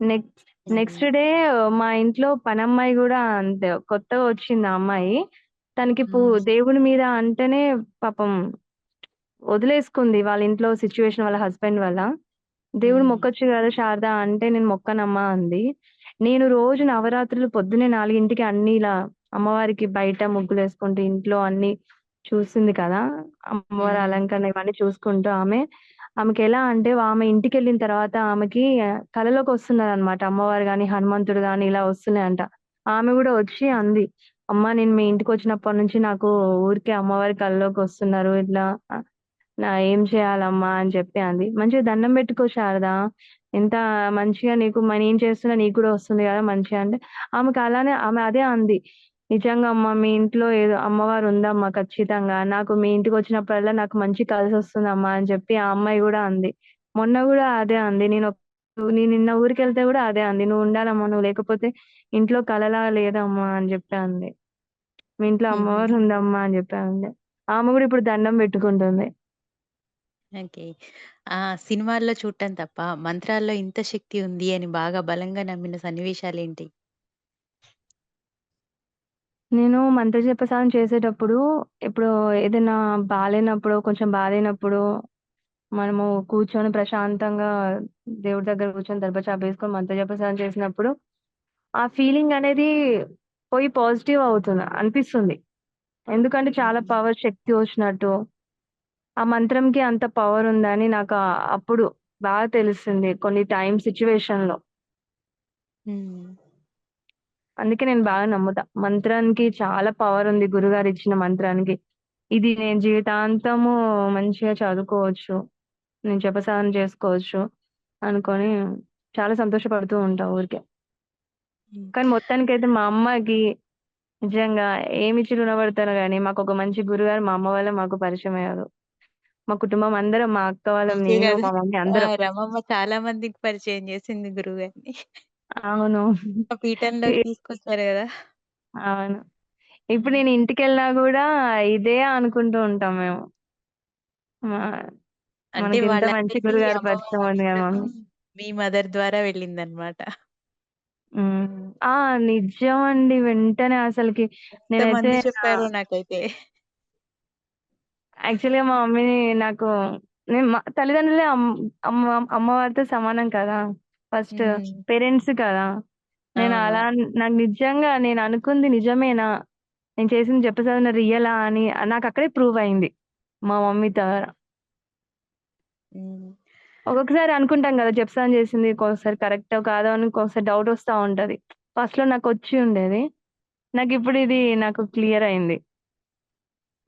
నెక్స్ట్ హ్మ్. నెక్స్ట్ డే మా ఇంట్లో పనమ్మాయి గూడా అంతే. కొత్తగా వచ్చింది ఆ అమ్మాయి. తనకి హ్మ్. దేవుడి మీద అంటేనే పాపం వదిలేసుకుంది. వాళ్ళ ఇంట్లో సిట్యుయేషన్ వాళ్ళ హస్బెండ్ వల్ల. దేవుడు హ్మ్. మొక్కొచ్చు గదా! శారద అంటే, "నేను మొక్కనమ్మా" అంది. నేను రోజు నవరాత్రులు పొద్దున్నే 4కి అన్నీ ఇలా అమ్మవారికి బయట ముగ్గులేసుకుంటూ, ఇంట్లో అన్నీ చూస్తుంది కదా! అమ్మవారి హ్మ్. అలంకరణ ఇవన్నీ చూసుకుంటూ ఆమెకెలా అంటే, ఆమె ఇంటికెళ్ళిన తర్వాత ఆమెకి కలలోకొస్తున్నారనమాట. అమ్మవారు గాని, హనుమంతుడు గాని ఇలా వస్తున్నాయంట. ఆమె గూడా వచ్చి అంది, "అమ్మ నేను మీ ఇంటికొచ్చినప్పటి నుంచి నాకు ఊరికే అమ్మవారి కల్లోకొస్తున్నారు. ఇట్లా ఏం చేయాలమ్మా అని చెప్పి అంది. మంచిగా దండం పెట్టుకో శారదా! ఎంత మంచిగా నేను చేస్తున్నా నీకు కూడా వస్తుంది గదా! మంచిగా అంటే, ఆమె అదే అంది. నిజంగా అమ్మ మీ ఇంట్లో ఏదో అమ్మవారు ఉందమ్మా ఖచ్చితంగా. నాకు మీ ఇంటికొచ్చినప్పుడల్లా నాకు మంచి కలిసొస్తుందమ్మా అని చెప్పి ఆ అమ్మాయి గూడా అంది. మొన్న గూడా అదే అంది. నేను నిన్న ఊరికెళ్తే గూడా అదే అంది. "నువ్వు ఉండాలమ్మా నువ్వు లేకపోతే ఇంట్లో కలలా లేదమ్మా" అని చెప్పి అంది. "మీ ఇంట్లో హుహు. అమ్మవారు ఉందమ్మా" అని చెప్పి అంది. ఆమె గూడా ఇప్పుడు దండం పెట్టుకుంటుంది. ఓకే. సినిమాల్లో చూడటం తప్ప మంత్రాల్లో ఇంత శక్తి ఉంది అని బాగా బలంగా నమ్మిన సన్నివేశాలేంటి? నేను మంత్రజపసానం చేసేటప్పుడు, ఇప్పుడు ఏదైనా కొంచెం బాలేనప్పుడు, మనము కూర్చొని ప్రశాంతంగా దేవుడి దగ్గర కూర్చొని దర్భచాపేసుకొని మంత్రజపసానం చేసినప్పుడు, ఆ ఫీలింగ్ అనేది పోయి పాజిటివ్ అనిపిస్తుంది. ఎందుకంటే చాలా హుహు. శక్తి వచ్చినట్టు. ఆ మంత్రంకి అంత పవర్ ఉందని నాకు అప్పుడు బాగా తెలుస్తుంది కొన్ని సిట్యుయేషన్‌లో. హ్మ్. అందుకే నేను ఆ! బాగా నమ్ముతా. మంత్రానికి చాలా పవర్ ఉంది గురుగారిచ్చిన మంత్రానికి. ఇది నేను జీవితాంతము మంచిగా చదువుకోవచ్చు. నేను జపసాధన చేసుకోవచ్చు అనుకోని చాలా సంతోషపడుతూ ఉంటా ఊరికే. హ్మ్. కానీ మొత్తానికైతే మా అమ్మకి నిజంగా ఏమిచ్చి రుణపడతానో గాని మాకొక మంచి గురుగారు మా అమ్మ వల్ల మాకు పరిచయమయ్యారు. మా కుటుంబం అందరం మా అక్క వాళ్ళం, మీకే నేను, గాదు. మా మమ్మీ అందరం. రమమ్మ చాలా మందికి పరిచయం చేసింది గురువుగారిని. అవును. ఆ పీఠంలోకి తీసుకొచ్చారు గదా! అవును. ఇప్పుడు హ్మ్. నేను ఇంటికెళ్ళినా గూడా ఇదే అనుకుంటూ ఉంటాం మేము. మా అంటే మనకింత మంచి వాళ్ళందరికీ గురుగారు పరిచయం అమ్మవారి ఉంది కదా అనుగ్రహం మమ్మీ. మీ మదర్ ద్వారా వెళ్ళిందన్నమాట. హ్మ్. ఆ! నిజమండి. వెంటనే అసలకి నేనైతే ఎంతమంది నా చెప్పారో నాకైతే. యాక్చువల్‌గా మా మమ్మీ నాకు నేను మా తల్లిదండ్రులే అమ్మ అమ్మవారితో సమానం కదా! ఫస్ట్ హ్మ్. పేరెంట్స్ కదా! నేను అవును. అలా నాకు నిజంగా నేను అనుకుంది నిజమేనా? నేను చేసింది జపసాధన రియలా అని నాకక్కడే ప్రూవ్ అయింది. మా మమ్మీ ద్వారా. హ్మ్. ఒక్కొక్కసారి అనుకుంటాం గదా! జపసాధన చేసింది ఒక్కొక్కసారి కరెక్టో కాదో అని ఒక్కొక్కసారి డౌట్ వస్తా ఉంటది. ఫస్ట్‌లో నాకొచ్చి ఉండేది. నాకిప్పుడు ఇది నాకు క్లియర్ అయింది.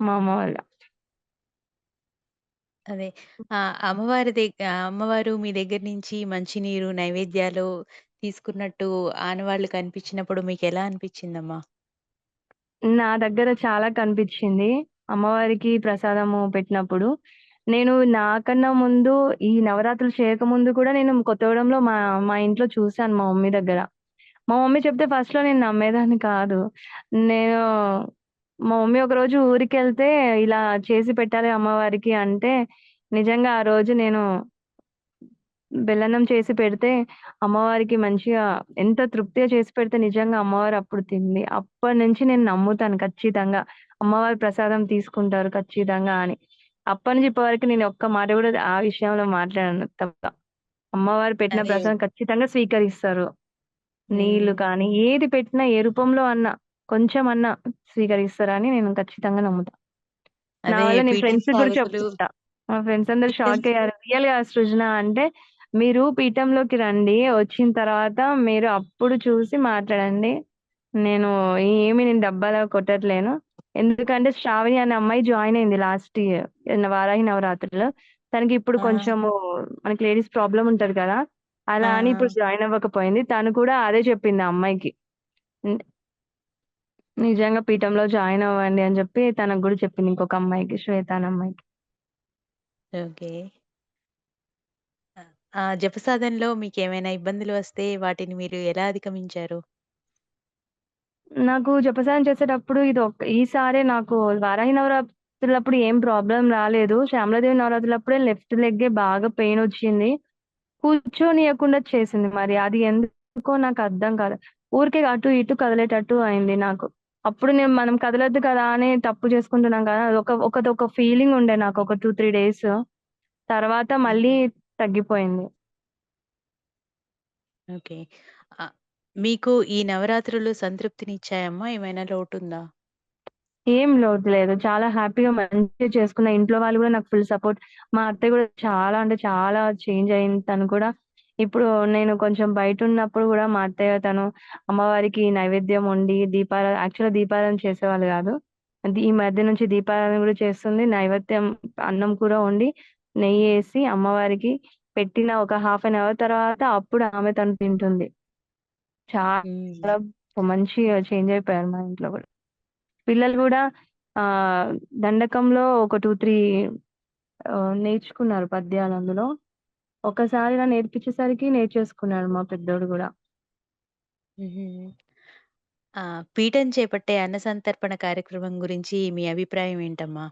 మా అమ్మ వల్ల. అదే. అమ్మవారు మీ దగ్గర నుంచి మంచినీరు, నైవేద్యాలు తీసుకున్నట్టు ఆనవాళ్ళు కనిపించినప్పుడు మీకెలా అనిపిచ్చిందమ్మా? నా దగ్గర చాలా కనిపిచ్చింది. అమ్మవారికి ప్రసాదము పెట్టినప్పుడు. నేను నాకన్నా ముందు ఈ నవరాత్రులు చేయకముందు కూడా నేను కొత్తగూడెంలో మా మా ఇంట్లో చూసాను మా మమ్మీ దగ్గర. మా మమ్మీ చెప్తే ఫస్ట్‌లో నేను నమ్మేదాన్ని కాదు. నేను మా మమ్మీ ఒకరోజు ఊరికెళ్తే ఇలా చేసి పెట్టాలి అమ్మవారికి అంటే, నిజంగా ఆ రోజు నేను బెల్లన్నం చేసి పెడితే, అమ్మవారికి మంచిగా ఎంత తృప్తిగా చేసి పెడితే నిజంగా అమ్మవారు అప్పుడు తింది. అప్పటినుంచి నేను నమ్ముతాను ఖచ్చితంగా. అమ్మవారి ప్రసాదం తీసుకుంటారు ఖచ్చితంగా అని. అప్పటినుంచి ఇప్పటి వరకు నేను ఒక్క మాట గూడా ఆ విషయంలో మాట్లాడను తప్ప. అమ్మవారు పెట్టిన అదే. ప్రసాదం ఖచ్చితంగా స్వీకరిస్తారు. నీళ్ళు హ్మ్. కానీ, ఏది పెట్టినా ఏ రూపంలో అన్నా, కొంచెమన్నా స్వీకరిస్తారని నేను ఖచ్చితంగా నమ్ముతా. నా అదే వల్ల నేను పీఠం ఫ్రెండ్స్‌కి గూడా సాధకులు చెప్తుంటా. మా ఫ్రెండ్స్ అందరూ పీఠం షాకయ్యారు. రియల్‌గా సృజన అంటే, మీరు పీఠంలోకి రండి. వచ్చిన తర్వాత మీరు అప్పుడు చూసి మాట్లాడండి. నేను నేను డబ్బాలా కొట్టట్లేను. ఎందుకంటే శ్రావణి అనే అమ్మాయి జాయిన్ అయింది లాస్ట్ ఇయర్. వారాహి నవరాత్రులు. తనకి ఇప్పుడు ఆ! కొంచెము మనకి లేడీస్ ప్రాబ్లమ్ ఉంటది కదా! ఆ! అలా అని ఇప్పుడు జాయిన్ అవ్వకపోయింది. తను కూడా అదే చెప్పింది ఆ అమ్మాయికి. హ్మ్. నిజంగా పీఠంలో జాయిన్ అవ్వండి అని చెప్పి తనకు గూడా చెప్పింది ఇంకొక అమ్మాయికి, శ్వేత అనే అమ్మాయికి. ఓకే. ఆ! ఆ జపసాధనలో మీకేమైనా ఇబ్బందులు వస్తే వాటిని మీరు ఎలా అధిగమించారు? నాకు జపసానం చేసేటప్పుడు ఈసారే నాకు వారాహి నవరాత్రులప్పుడు ఏం ప్రాబ్లమ్ రాలేదు. శ్యామలాదేవి నవరాత్రులప్పుడే లెఫ్ట్ లెగ్గే బాగా పెయినొచ్చింది. కూర్చోనియకుండా చేసింది మరి. అది ఎందుకో నాకర్థం కాలే. ఊరికే అటు ఇటు కదిలేటట్టు అయింది నాకు. అప్పుడు మనం కదలొద్దు కదా! అని తప్పు చేసుకుంటున్నాం కదా! ఒకదొక ఫీలింగ్ ఉండే నాకు ఒక 2, 3 డేస్. తర్వాత మళ్ళీ హుహు. తగ్గిపోయింది. ఓకే. ఆహ్, మీకు ఈ నవరాత్రులు సంతృప్తినిచ్చాయమ్మా? ఏమైనా లోటుందా? ఏం లోటు లేదు. చాలా హ్యాపీగా మంచిగా చేసుకున్నా. ఇంట్లో వాళ్ళు గూడా నాకు ఫుల్ సపోర్ట్. మా అత్తయ్య గూడా చాలా అంటే చాలా చేంజ్ అయింది. తను కూడా ఇప్పుడు నేను కొంచెం బయటున్నప్పుడు గూడా మా అత్తయ్య తను అమ్మవారికి నైవేద్యం వండి యాక్చువల్‌గా దీపారాధన చేసేవాళ్ళు గాదు. ఈ మధ్య నుంచి దీపారాధన గూడా చేస్తుంది. నైవేద్యం అన్నం కూర వండి, నెయ్యేసి అమ్మవారికి పెట్టిన ఒక హాఫ్ అన్ అవర్ తర్వాత అప్పుడు తను తింటుంది. హ్మ్. చాలా మంచిగా చేంజ్ అయిపోయారు మా ఇంట్లో గూడా. పిల్లలు గూడా ఆహ్, దండకంలో ఒక 2, 3 నేర్చుకున్నారు పద్యాలందులో. ఒక్కసారిగా నేర్పించేసరికి నేర్చేసుకున్నాడు మా పెద్దోడు గూడా. హుహు. ఆ! పీఠం చేపట్టే అన్న సంతర్పణ కార్యక్రమం గురించి మీ అభిప్రాయం ఏంటమ్మా?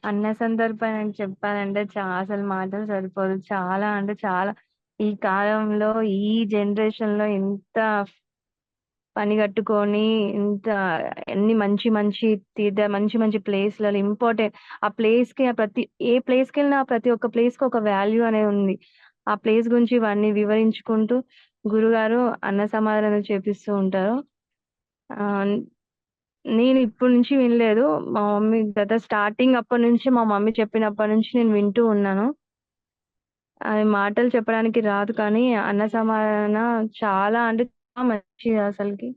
అన్న సందర్భం చెప్పాలంటే అసలు మాటలు సరిపోదు. చాలా అంటే చాలా ఈ కాలంలో, ఈ జనరేషన్‌లో ఎంత పని గట్టుకొని ఇంత ఎన్ని మంచి మంచి మంచి మంచి ప్లేస్‌లలో ఆ ప్లేస్‌కి ఏ ప్లేస్‌కెళ్ళినా ప్రతి ఒక్క ప్లేస్‌కి ఒక వాల్యూ అనేది ఉంది. ఆ ప్లేస్ గురించి ఇవన్నీ వివరించుకుంటూ గురుగారు అన్న సమారాధన చేపిస్తూ ఉంటారు. ఆహ్, నేను ఇప్పటి నుంచి వినలేదు. మా మమ్మీ గత స్టార్టింగ్ అప్పటినుంచి మా మమ్మీ చెప్పినప్పటి నుంచి నేను వింటూ ఉన్నాను. అది మాటలు చెప్పడానికి రాదు కానీ అన్న సమారాధన చాలా అంటే చాలా మంచిది అసలకి.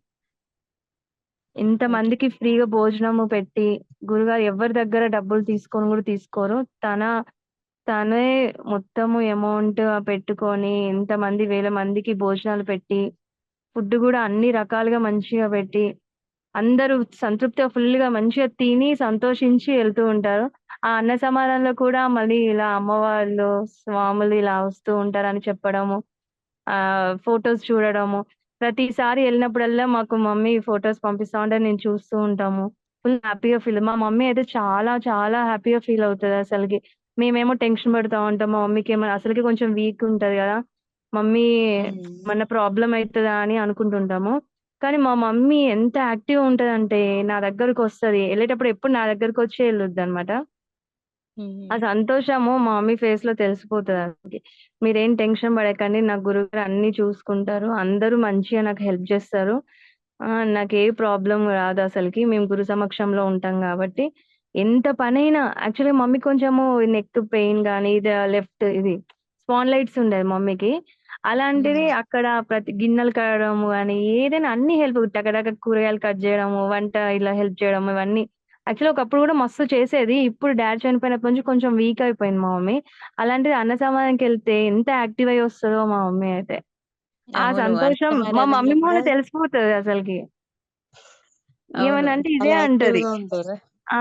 ఓకే. ఇంతమందికి ఫ్రీగా భోజనము పెట్టి, గురుగారు ఎవరి దగ్గర డబ్బులు తీసుకొని గూడా తీసుకోరు. తనే మొత్తము అమౌంట్ పెట్టుకొని ఇంతమంది వేల మందికి భోజనాలు పెట్టి, ఫుడ్ గూడా అన్ని రకాలుగా మంచిగా పెట్టి, అందరూ సంతృప్తిగా ఫుల్‌గా మంచిగా తిని సంతోషించి ఎళ్తూ ఉంటారు. ఆ అన్న సమారాధనలో కూడా మళ్ళీ ఇలా అమ్మవార్లు, స్వాములు ఇలా వస్తూ ఉంటారని చెప్పడము. ఫోటోస్ చూడడము. ప్రతిసారి ఎళ్ళినప్పుడల్లా మాకు మమ్మీ ఫోటోస్ పంపిస్తా ఉంటది. నేను చూస్తూ ఉంటాము. ఫుల్ హ్యాపీగా మా మమ్మీ అయితే చాలా చాలా హ్యాపీగా ఫీల్ అవుతదసలకి. మేమేమో టెన్షన్ పడతా ఉంటాం. మా మమ్మీకేమో అసలకే కొంచెం వీక్ ఉంటది గదా! మమ్మీ హ్మ్. ఏమన్నా ప్రాబ్లమ్ అయితదా అని అనుకుంటుంటాము. కానీ మా మమ్మీ ఎంత యాక్టివ్‌గా ఉంటదంటే నా దగ్గరకొస్తది. ఎళ్ళేటప్పుడు ఎప్పుడు నా దగ్గరకొచ్చే ఎళ్ళుద్దనమాట. ఆ హ్మ్. సంతోషము మా మమ్మీ ఫేస్‌లో తెలిసిపోతదసలకి. మీరేం టెన్షన్ పడకండి. నా గురువుగారు అన్నీ చూసుకుంటారు. అందరూ మంచిగా నాకు హెల్ప్ జేస్తారు. నాకే ప్రాబ్లమ్ రాదసలకి. మేము గురు సమక్షంలో ఉంటాం గాబట్టి. ఎంత పనైనా యాక్చువల్‌గా మమ్మీ కొంచెము నెక్ పెయిన్ గాని, ఇది స్పాండిలైటిస్ ఉండేది మమ్మీకి. అలాంటిది హ్మ్. అక్కడ ప్రతి గిన్నెలు కడగడము గాని, ఏదైనా అన్ని హెల్ప్ టకటక కూరగాయలు కట్ జేయడము, వంట ఇలా హెల్ప్ చేయడం ఇవన్నీ యాక్చువల్‌గా ఒకప్పుడు గూడా మస్తు చేసేది. ఇప్పుడు డ్యాడీ చనిపోయినప్పటి నుంచి కొంచెం వీక్ అయిపోయింది మా మమ్మీ. అలాంటిది అన్న సమారాధనకెళ్తే ఎంత యాక్టివ్ అయ్యి వస్తదో మా మమ్మీ అయితే. ఆ అవును. సంతోషం మా అన్నసమారాధనలో మమ్మీ కూడా మొహంలో తెలిసిపోతది అసలకి. అవును. ఏమన్నా అంటే ఇదే చాలా అంటది. యాక్టివ్‌గా ఉంటారు. ఆ!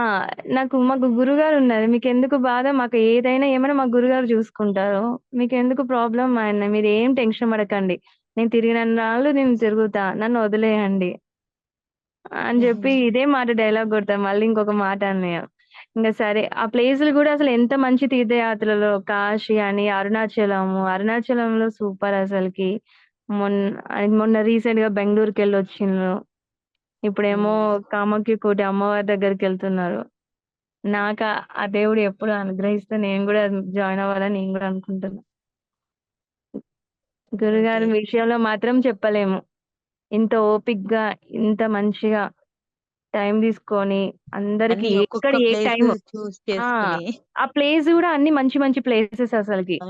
మాకు గురుగారున్నారు. మీకెందుకు బాధ? మాకు ఏమైనా మా గురుగారు జూసుకుంటారు. మీకెందుకు ప్రాబ్లమ్ మీరేం టెన్షన్ పడకండి. నేను తిరిగినన్నాళ్ళు నేను తిరుగుతా. నన్ను వదిలేయండి. అని జెప్పి హుహు. ఇదే మాట డైలాగ్ గొడతారు. మళ్ళీ ఇంకొక మాట అన్నయ్య. ఇంగ సరే ఆ ప్లేసులు గూడా అసలు ఎంత మంచి తీర్థయాత్రలో కాశీ అని, అరుణాచలంలో సూపర్ అసలకి. మొన్ మొన్న రీసెంట్‌గా బెంగుళూరుకెళ్ళొచ్చిండ్రు. ఇప్పుడేమో హ్మ్. కామాఖ్య అమ్మవారి దగ్గరికెళ్తున్నారు. నాకా ఆ దేవుడు ఎప్పుడు అనుగ్రహిస్తే నేను గూడా జాయిన్ అవ్వాలని నేను గూడా అనుకుంటున్నా. ఓకే. గురుగారి విషయంలో మాత్రం చెప్పలేము. ఇంత ఓపికగా, ఇంత మంచిగా టైం తీసుకొని అందరికి అన్నీ ఎక్కడ ఒక్కొక్క ఏ ప్లేసు టైము చూస్ ఆ! చేసుకొని. ఆ ప్లేస్ గూడా అన్ని మంచి మంచి ప్లేసెస్ అసలకి. ఆ!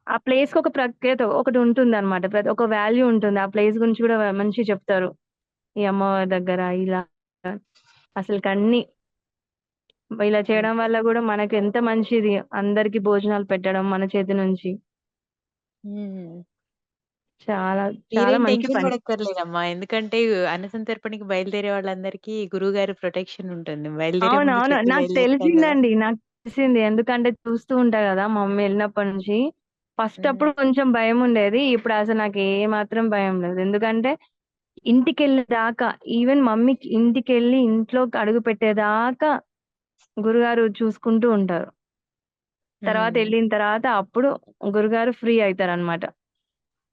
ఆ ప్లేస్‌కి ఒక ప్రత్యేకత ఒకటుంటుందనమాట. ఒక వాల్యూ ఉంటుంది. ఆ ప్లేస్ గురించి గూడా మంచిగా చెప్తారు. ఈ అమ్మవారి దగ్గర ఇలా అసలకన్నీ ఇలా చేయడం ఓకే. వల్ల గూడా మనకెంత మంచిది. అందరికి భోజనాలు పెట్టడం మన చేతి నుంచి. హ్మ్. చాలా, చాలా మీరేం మంచి టెన్షన్ పని. పడక్కర్లేదమ్మా. ఎందుకంటే అన్నసంతర్పణకి బయలుదేరే వాళ్ళందరికీ గురువుగారి ప్రొటెక్షన్ ఉంటుంది. బయలుదేరే ముందు అవునవును. చెప్పి నాకు బయలుదేరుతాం గదా! తెలిసిందండి. నాకు తెలిసింది. ఎందుకంటే చూస్తూ ఉంటా గదా! మా మమ్మీ ఎళ్ళినప్పటి నుంచి. ఫస్ట్ హ్మ్. అప్పుడు కొంచెం భయముండేది. ఇప్పుడసలు నాకు ఏ మాత్రం భయం లేదు. ఎందుకంటే ఇంటికెళ్ళేదాకా ఈవెన్ మమ్మీకి ఇంటికెళ్ళి ఇంట్లోకి అడుగుపెట్టేదాకా గురుగారు చూసుకుంటూ ఉంటారు. తర్వాత హ్మ్. ఎళ్ళిన తర్వాత అప్పుడు గురుగారు ఫ్రీ అయితారనమాట.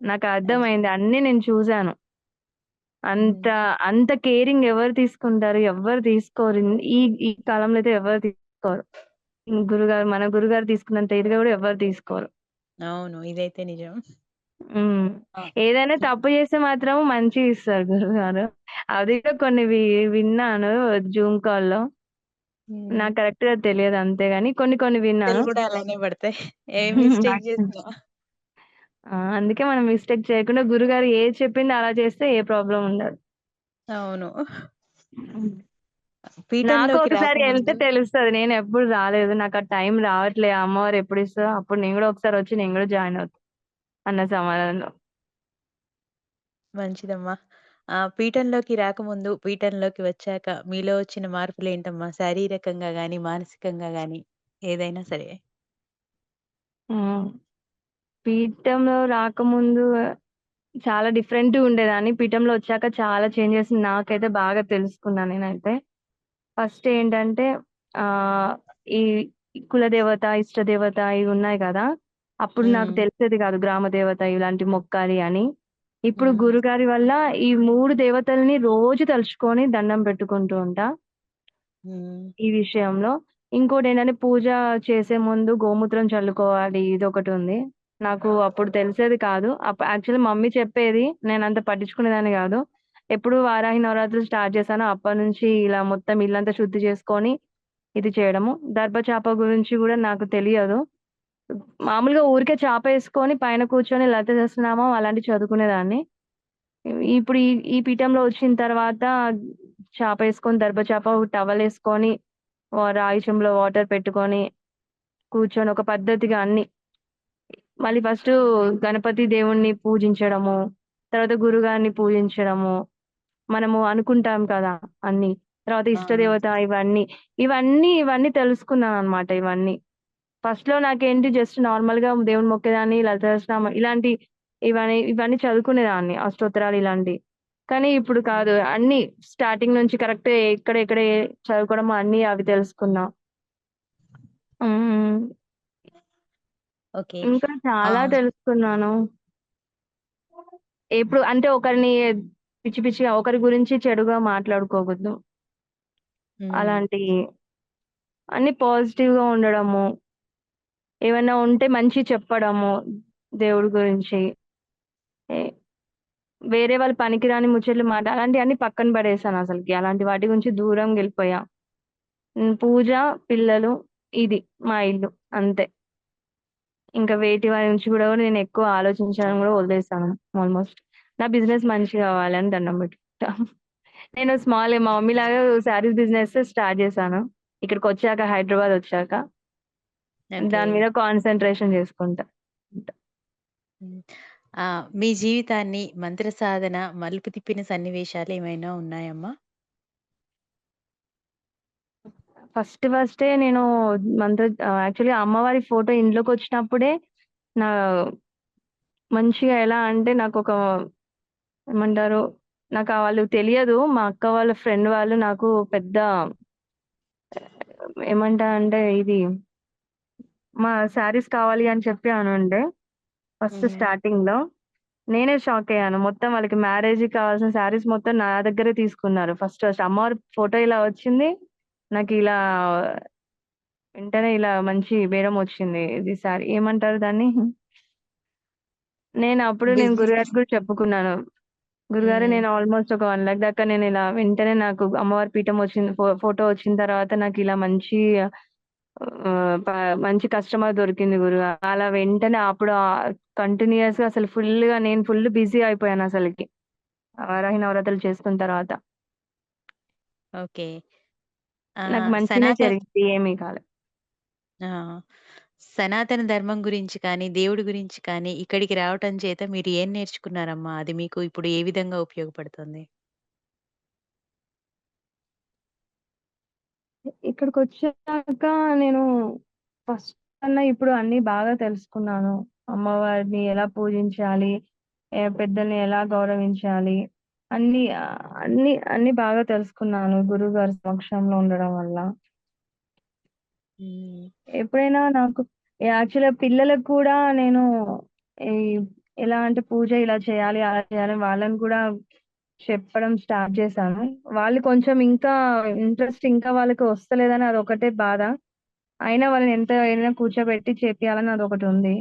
నాకు ఓకే. అర్థమైంది. అన్నీ నేను చూసాను. హ్మ్. అంత, అంత కేరింగ్ ఎవరు తీసుకుంటారు? ఎవ్వరు తీసుకోరు. ఈ ఈ కాలంలో అయితే ఎవరు తీసుకోరు. మన గురుగారు తీసుకున్నంత ఇదిగా గూడా ఎవ్వరు తీసుకోరు. అవును. ఇదైతే నిజం. హ్మ్. ఆ! ఏదైనా ఇప్ తప్పు చేస్తే మాత్రం మంచిగిస్తారు గురువుగారు. అది కూడా కొన్ని విన్నాను జూమ్ కాల్‌లో. హ్మ్. నాకు కరెక్ట్‌గా తెలియదు అంతే గాని కొన్ని కొన్ని పిట్టలు విన్నాను. గూడా అలానే పడతాయి. ఏ మిస్టేక్ చేసినా. అందుకే మనం మిస్టేక్ చేయకుండా గురుగారు ఏది చెప్పిందో అలా చేస్తే ఏ ప్రాబ్లమ్ ఉండదు. అవును. హ్మ్. నాకు పీఠంలోకి ఒకసారి ఎళ్తే రాకముందు తెలుస్తది. నేనెప్పుడు రాలేదు. నాకు ఆ టైం రావట్లే. అమ్మవారు ఎప్పుడిస్తదో అప్పుడు నేను గూడా ఒకసారి వచ్చి నేను గూడా జాయిన్ అవుతా అన్న సమాధానంలో. మంచిదమ్మా. పీఠంలోకి రాకముందు, పీఠంలోకి వచ్చాక మీలో వచ్చిన మార్పులేంటమ్మా? శారీరకంగా గాని, మానసికంగా గాని ఏదైనా సరే? హ్మ్. పీఠంలో రాకముందు చాలా డిఫరెంట్‌గుండేదాన్ని. పీఠంలో వచ్చాక చాలా చేంజెస్ నాకైతే బాగా తెలుసుకున్నా నేనైతే. ఫస్ట్ ఏంటంటే ఆహ్, ఈ కులదేవత, ఇష్టదేవత ఇవున్నాయి కదా! అప్పుడు నాకు హ్మ్. తెలిసేది కాదు గ్రామ దేవత ఇలాంటివి మొక్కాలి అని. ఇప్పుడు హ్మ్. గురుగారి వల్ల ఈ 3 దేవతల్ని రోజు తలుచుకొని దండం పెట్టుకుంటూ ఉంటా. హ్మ్. ఈ విషయంలో. ఇంకోటేంటంటే పూజ చేసే ముందు గోమూత్రం చల్లుకోవాలి ఇదొకటుంది. నాకు అప్పుడు తెలిసేది కాదు. యాక్చువల్లీ మమ్మీ చెప్పేది. నేనంత పట్టించుకునేదాన్ని గాదు. ఎప్పుడు వారాహి నవరాత్రులు స్టార్ట్ చేశానో అప్పటినుంచి ఇలా మొత్తం ఇల్లంతా శుద్ధి చేసుకొని ఇది చేయడము. దర్భ చాప గురించి గూడా నాకు తెలియదు. మామూలుగా ఊరికే చాపేసుకొని పైన కూర్చొని లలిత సహస్రనామం అలాంటివి చదువుకునేదాన్ని. ఇప్పుడు ఈ పీఠంలో వచ్చిన తర్వాత చాపేసుకొని దర్భ చాప టవలేసుకొని రాగి చెంబులో వాటర్ పెట్టుకొని కూర్చొని ఒక పద్ధతిగా అన్నీ మళ్ళీ ఫస్టు గణపతి దేవుడిని పూజించడము, తర్వాత గురుగారిని పూజించడము, మనము అనుకుంటాం కదా! అన్నీ. తర్వాత ఆ! ఆ! ఇష్టదేవత ఇవన్నీ తెలుసుకున్నాననమాట ఇవన్నీ. ఫస్ట్‌లో నాకేంటి జస్ట్ నార్మల్‌గా దేవుడిని మొక్కేదాన్ని, లలిత సహస్రనామం ఇవన్నీ చదువుకునేదాన్ని. అష్టోత్తరాలు ఇలాంటియి. కానీ ఇప్పుడు హ్మ్. కాదు. అన్నీ స్టార్టింగ్ నుంచి కరెక్ట్ ఎక్కడ చదువుకోవడమో అన్నీ అవి తెలుసుకున్నా. హ్మ్. ఓకే. ఇంకా ఆ! చాలా తెలుసుకున్నాను. ఎప్పుడు అంటే ఒకరిని పిచ్చి పిచ్చిగా ఒకరి గురించి చెడుగా మాట్లాడుకోకూడదు. హ్మ్. అలాంటియి అన్నీ పాజిటివ్‌గా ఉండడము. ఏవన్నా ఉంటే మంచియి చెప్పడము దేవుడి గురించి. ఎ వేరే వాళ్ళు పనికిరాని ముచ్చట్లు అలాంటియన్నీ పక్కన పడేసానసలకి. అలాంటి వాటి గురించి దూరంగెళ్ళిపోయా. పూజ, పిల్లలు ఇది మా ఇల్లు అంతే. ఇంకా వేటి వారి గురించి గూడా నేనెక్కువ ఆలోచించడం గూడా వదిలేసాను ఆల్‌మోస్ట్. నా బిజినెస్ మంచిగా అవ్వాలని దండం పెట్టుకుంటా. నేను మా మమ్మీలాగా శారీస్ బిజినెస్ స్టార్ట్ చేశాను. ఇక్కడికొచ్చాక హైదరాబాదొచ్చాక. ఓకే. దాని మీద కాన్సంట్రేషన్ చేసుకుంటా. హ్మ్. మీ జీవితాన్ని మంత్ర సాధన మలుపు తిప్పిన సన్నివేశాలేమైనా ఉన్నాయమ్మా? ఫస్టే నేను యాక్చువల్‌గా అమ్మవారి ఫోటో ఇంట్లోకొచ్చినప్పుడే నా మంచిగా ఎలా అంటే నాకొక ఏమంటారు? వాళ్ళు తెలియదు. మా అక్క వాళ్ళ ఫ్రెండ్ వాళ్ళు నాకు పెద్ద ఏమంటారంటే ఇది మా శారీస్ కావాలి అని చెప్పి అనుండే ఫస్ట్ హ్మ్. స్టార్టింగ్‌లో. నేనే షాకయ్యాను. మొత్తం వాళ్ళకి మ్యారేజ్‌కి కావాల్సిన శారీస్ మొత్తం నా దగ్గరే తీసుకున్నారు. ఫస్ట్ అమ్మవారి ఫోటో ఇలా వచ్చింది. నాకిలా వెంటనే ఇలా మంచి బేరమొచ్చింది. ఇది శారీ ఏమంటారు దాన్ని? నేను బిజినెస్ గురుగారికి కూడా చెప్పుకున్నాను. గురుగారు హ్మ్. నేను ఆల్‌మోస్ట్ ఒక 1,00,000 దాకా నేనిలా వెంటనే నాకు అమ్మవారి పీఠం వచ్చింది. ఫోటో వచ్చిన తర్వాత నాకిలా ఆహ్, ప మంచి కస్టమర్ దొరికింది అలా వెంటనే అప్పుడు కంటిన్యూయస్‌గా అసలు నేను ఫుల్ బిజీ అయిపోయానసలకి. వారాహి నవరాత్రులు చేసుకున్న తర్వాత. ఓకే. నాకు మంచినే సనాతన్ జరిగింది. ఏమీ కాలే. ఆ! సనాతన ధర్మం గురించి కానీ, దేవుడి గురించి కానీ, ఇక్కడికి రావటం చేత మీరు ఏం నేర్చుకున్నారమ్మా? అది మీకు ఇప్పుడు ఏ విధంగా ఉపయోగపడుతుంది? ఇక్కడికొచ్చాక నేను ఫస్ట్ కన్నా ఇప్పుడు అన్నీ బాగా తెలుసుకున్నాను. అమ్మవారిని ఎలా పూజించాలి? పెద్దల్ని ఎలా గౌరవించాలి? అన్నీ బాగా తెలుసుకున్నాను గురువుగారి సమక్షంలో ఉండడం వల్ల. హ్మ్. ఎప్పుడైనా నాకు యాక్చువల్‌గా పిల్లలకు కూడా నేను ఈ ఎలా అంటే పూజ ఇలా చేయాలి, అలా చేయాలి వాళ్ళని కూడా చెప్పడం స్టార్ట్ చేశాను. వాళ్ళు కొంచెం ఇంకా ఇంకా వాళ్ళకి వస్తలేదని అదొకటే బాధ. అయినా వాళ్ళని ఎంత అయినా కూర్చోబెట్టి చేపియాలని అదొకటుంది.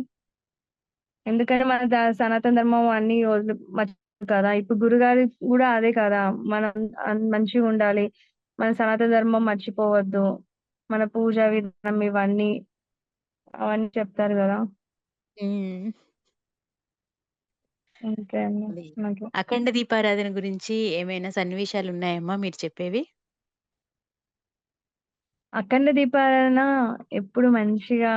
ఎందుకంటే మన సనాతన ధర్మం అన్నీ కదా! ఇప్పుడు గురుగారి గూడా అదే కదా! మనం మంచిగుండాలి. మన సనాతన ధర్మం మర్చిపోవద్దు. మన పూజా విధానం అవన్నీ చెప్తారు గదా! హ్మ్. ఓకే అండి. అది. నాకు అఖండ దీపారాధన గురించి ఏమైనా సన్నివేశాలున్నాయమ్మా మీరు చెప్పేవి? అఖండ దీపారాధన ఎప్పుడు మంచిగా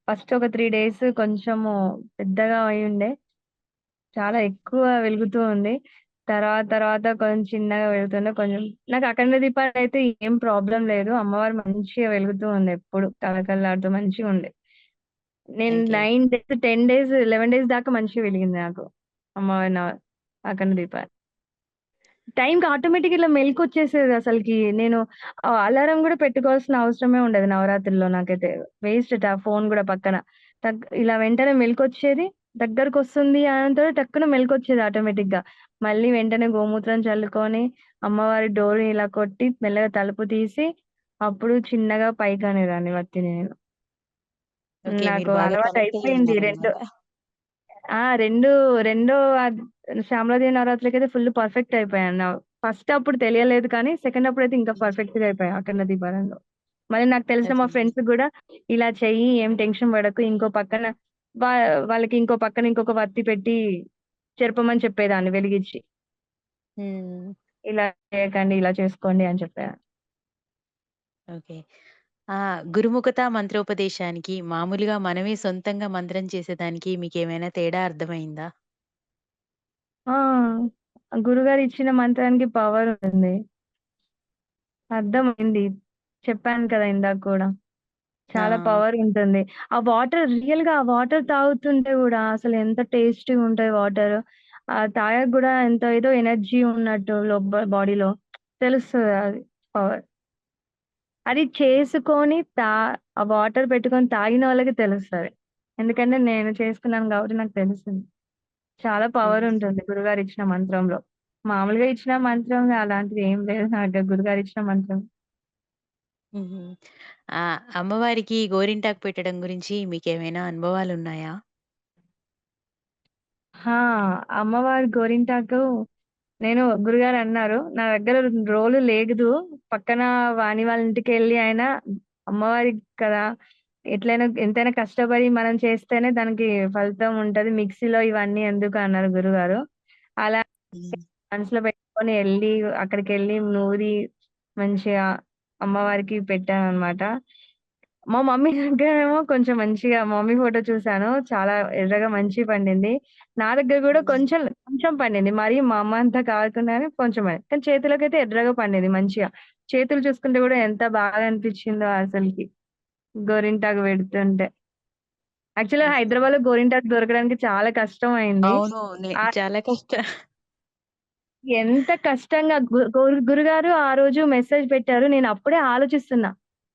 ఫస్ట్ ఒక 3 డేస్ కొంచెము పెద్దగా అయ్యుండే. చాలా ఎక్కువ వెలుగుతూ ఉంది. తర్వాత కొంచెం చిన్నగా వెలుగుతుండే. నాకు అఖండ దీపాలైతే ఏం ప్రాబ్లమ్ లేదు. అమ్మవారు మంచిగా వెలుగుతూ ఉంది ఎప్పుడు. కళకళలాడుతూ మంచిగుంది. నేను ఓకే. 9 డేస్, 10 డేస్, 11 డేస్ దాకా మంచిగా వెలిగింది నాకు. అమ్మవారి అఖండ దీపాలు. టైంకి ఆటోమేటిక్‌గా ఇట్లా మెలుకువొచ్చేసేది అసలకి. నేను అలారం గూడా పెట్టుకోవాల్సిన అవసరమే ఉండదు నవరాత్రుల్లో నాకైతే. వేస్ట్ ఫోను గూడా పక్కన. ఇలా వెంటనే మెలుకువొచ్చేది. దగ్గరకొస్తుంది అనంతలో టక్కున మెలుకువొచ్చేది ఆటోమేటిక్‌గా. మళ్ళీ వెంటనే గోమూత్రం చల్లుకొని, అమ్మవారి డోర్ ఇలా కొట్టి, మెల్లగా తలుపు తీసి, అప్పుడు చిన్నగా పైకనేదాన్ని వత్తిని నేను. ఓకే. మీరు నాకు బాగా కనెక్ట్ అలవాటయిపోయింది. అయ్యున్నారనమాట. ఆ! రెండో శ్యామలాదేవి నవరాత్రులకైతే ఫుల్ పర్ఫెక్ట్ అయిపోయాను. ఫస్ట్ అప్పుడు తెలియలేదు కానీ, సెకండ్ అప్పుడైతే ఇంకా హ్మ్. పర్ఫెక్ట్‌గా అయిపోయా అఖండ దీపారాధనలో. మళ్ళీ నాకు తెలిసిన మా అదే. ఫ్రెండ్స్‌కి గూడా ఇలా చెయ్యి, ఏం టెన్షన్ పడకు. ఇంకో పక్కన వా వాళ్ళకి ఇంకో పక్కన ఇంకొక వత్తి పెట్టి చెరపమని చెప్పేదాన్ని వెలిగించి. హ్మ్. ఇలా చేయకండి, ఇలా చేసుకోండి అని చెప్పేదాన్ని. ఓకే. గురుముఖత మంత్రోపదేశానికి మామూలుగా మనమే సొంతంగా మంత్రం చేసేదానికి మీకేమైనా తేడా అర్థమైందా? ఆ! గురుగారు ఇచ్చిన మంత్రానికి పవర్ ఉంది. అర్థమైంది. చెప్పాను కదా! ఇందాక కూడా. ఆ! చాలా పవర్ ఉంటుంది. ఆ వాటర్ రియల్‌గా ఆ వాటర్ తాగుతుంటే గూడా అసలు ఎంత టేస్టీగా ఉంటాయి వాటర్. తాగాక గూడా ఎంత ఏదో ఎనర్జీ ఉన్నట్టు బాడీలో తెలుస్తది అది పవర్. అది చేసుకొని ఆ వాటర్ పెట్టుకొని తాగినోళ్ళకి తెలుస్తది. ఎందుకంటే నేను చేసుకున్నాను గాబట్టి నాకు తెలిసింది. చాలా పవర్ హుహు. ఉంటుంది గురుగారిచ్చిన మంత్రంలో. మామూలుగా ఇచ్చిన మంత్రం అలాంటిది ఏం లేదు నా దగ్గర గురుగారిచ్చిన మంత్రం. హుహు. అమ్మవారికి గోరింటాకు పెట్టడం గురించి మీకేమైనా అనుభవాలున్నాయా? ఆ! అమ్మవారి గోరింటాకు నేను గురుగారన్నారు. నా దగ్గర రోలు లేదు. పక్కన వాణి వాళ్ళ ఇంటికెళ్ళి అయినా అమ్మవారికి కదా! ఎట్లైనా ఎంతైనా కష్టపడి మనం చేస్తేనే దానికి ఫలితం ఉంటది. మిక్సీలో ఇవన్నీ ఎందుకు అన్నారు గురుగారు. అలా హ్మ్. మనసులో పెట్టుకొని ఎళ్లి అక్కడికెళ్ళి నూరి మంచిగా అమ్మవారికి పెట్టాననమాట. మా మమ్మీ దగ్గరేమో కొంచెం మంచిగా మా మమ్మీ ఫోటో చూసాను. చాలా ఎర్రగా మంచిగా పండింది. నా దగ్గర గూడా హ్మ్. కొంచెం, కొంచెం పండింది. మరి మా అమ్మ అంత కాకుండా కొంచెం పండింది. కానీ చేతులకైతే ఎర్రగా పండింది మంచిగా. చేతులు చూసుకుంటే గూడా ఎంత బాగా అనిపిచ్చిందో అసలకి. గోరింటాకు పెడుతుంటే. యాక్చువల్‌గా ఓకే. హైదరాబాద్‌లో గోరింటాకు దొరకడానికి చాలా కష్టమయింది. అవును. ఆహ్, చాలా కష్టం. ఎంత కష్టంగా గురుగారు ఆ రోజు మెసేజ్ పెట్టారు. నేను అప్పుడే ఆలోచిస్తున్నా.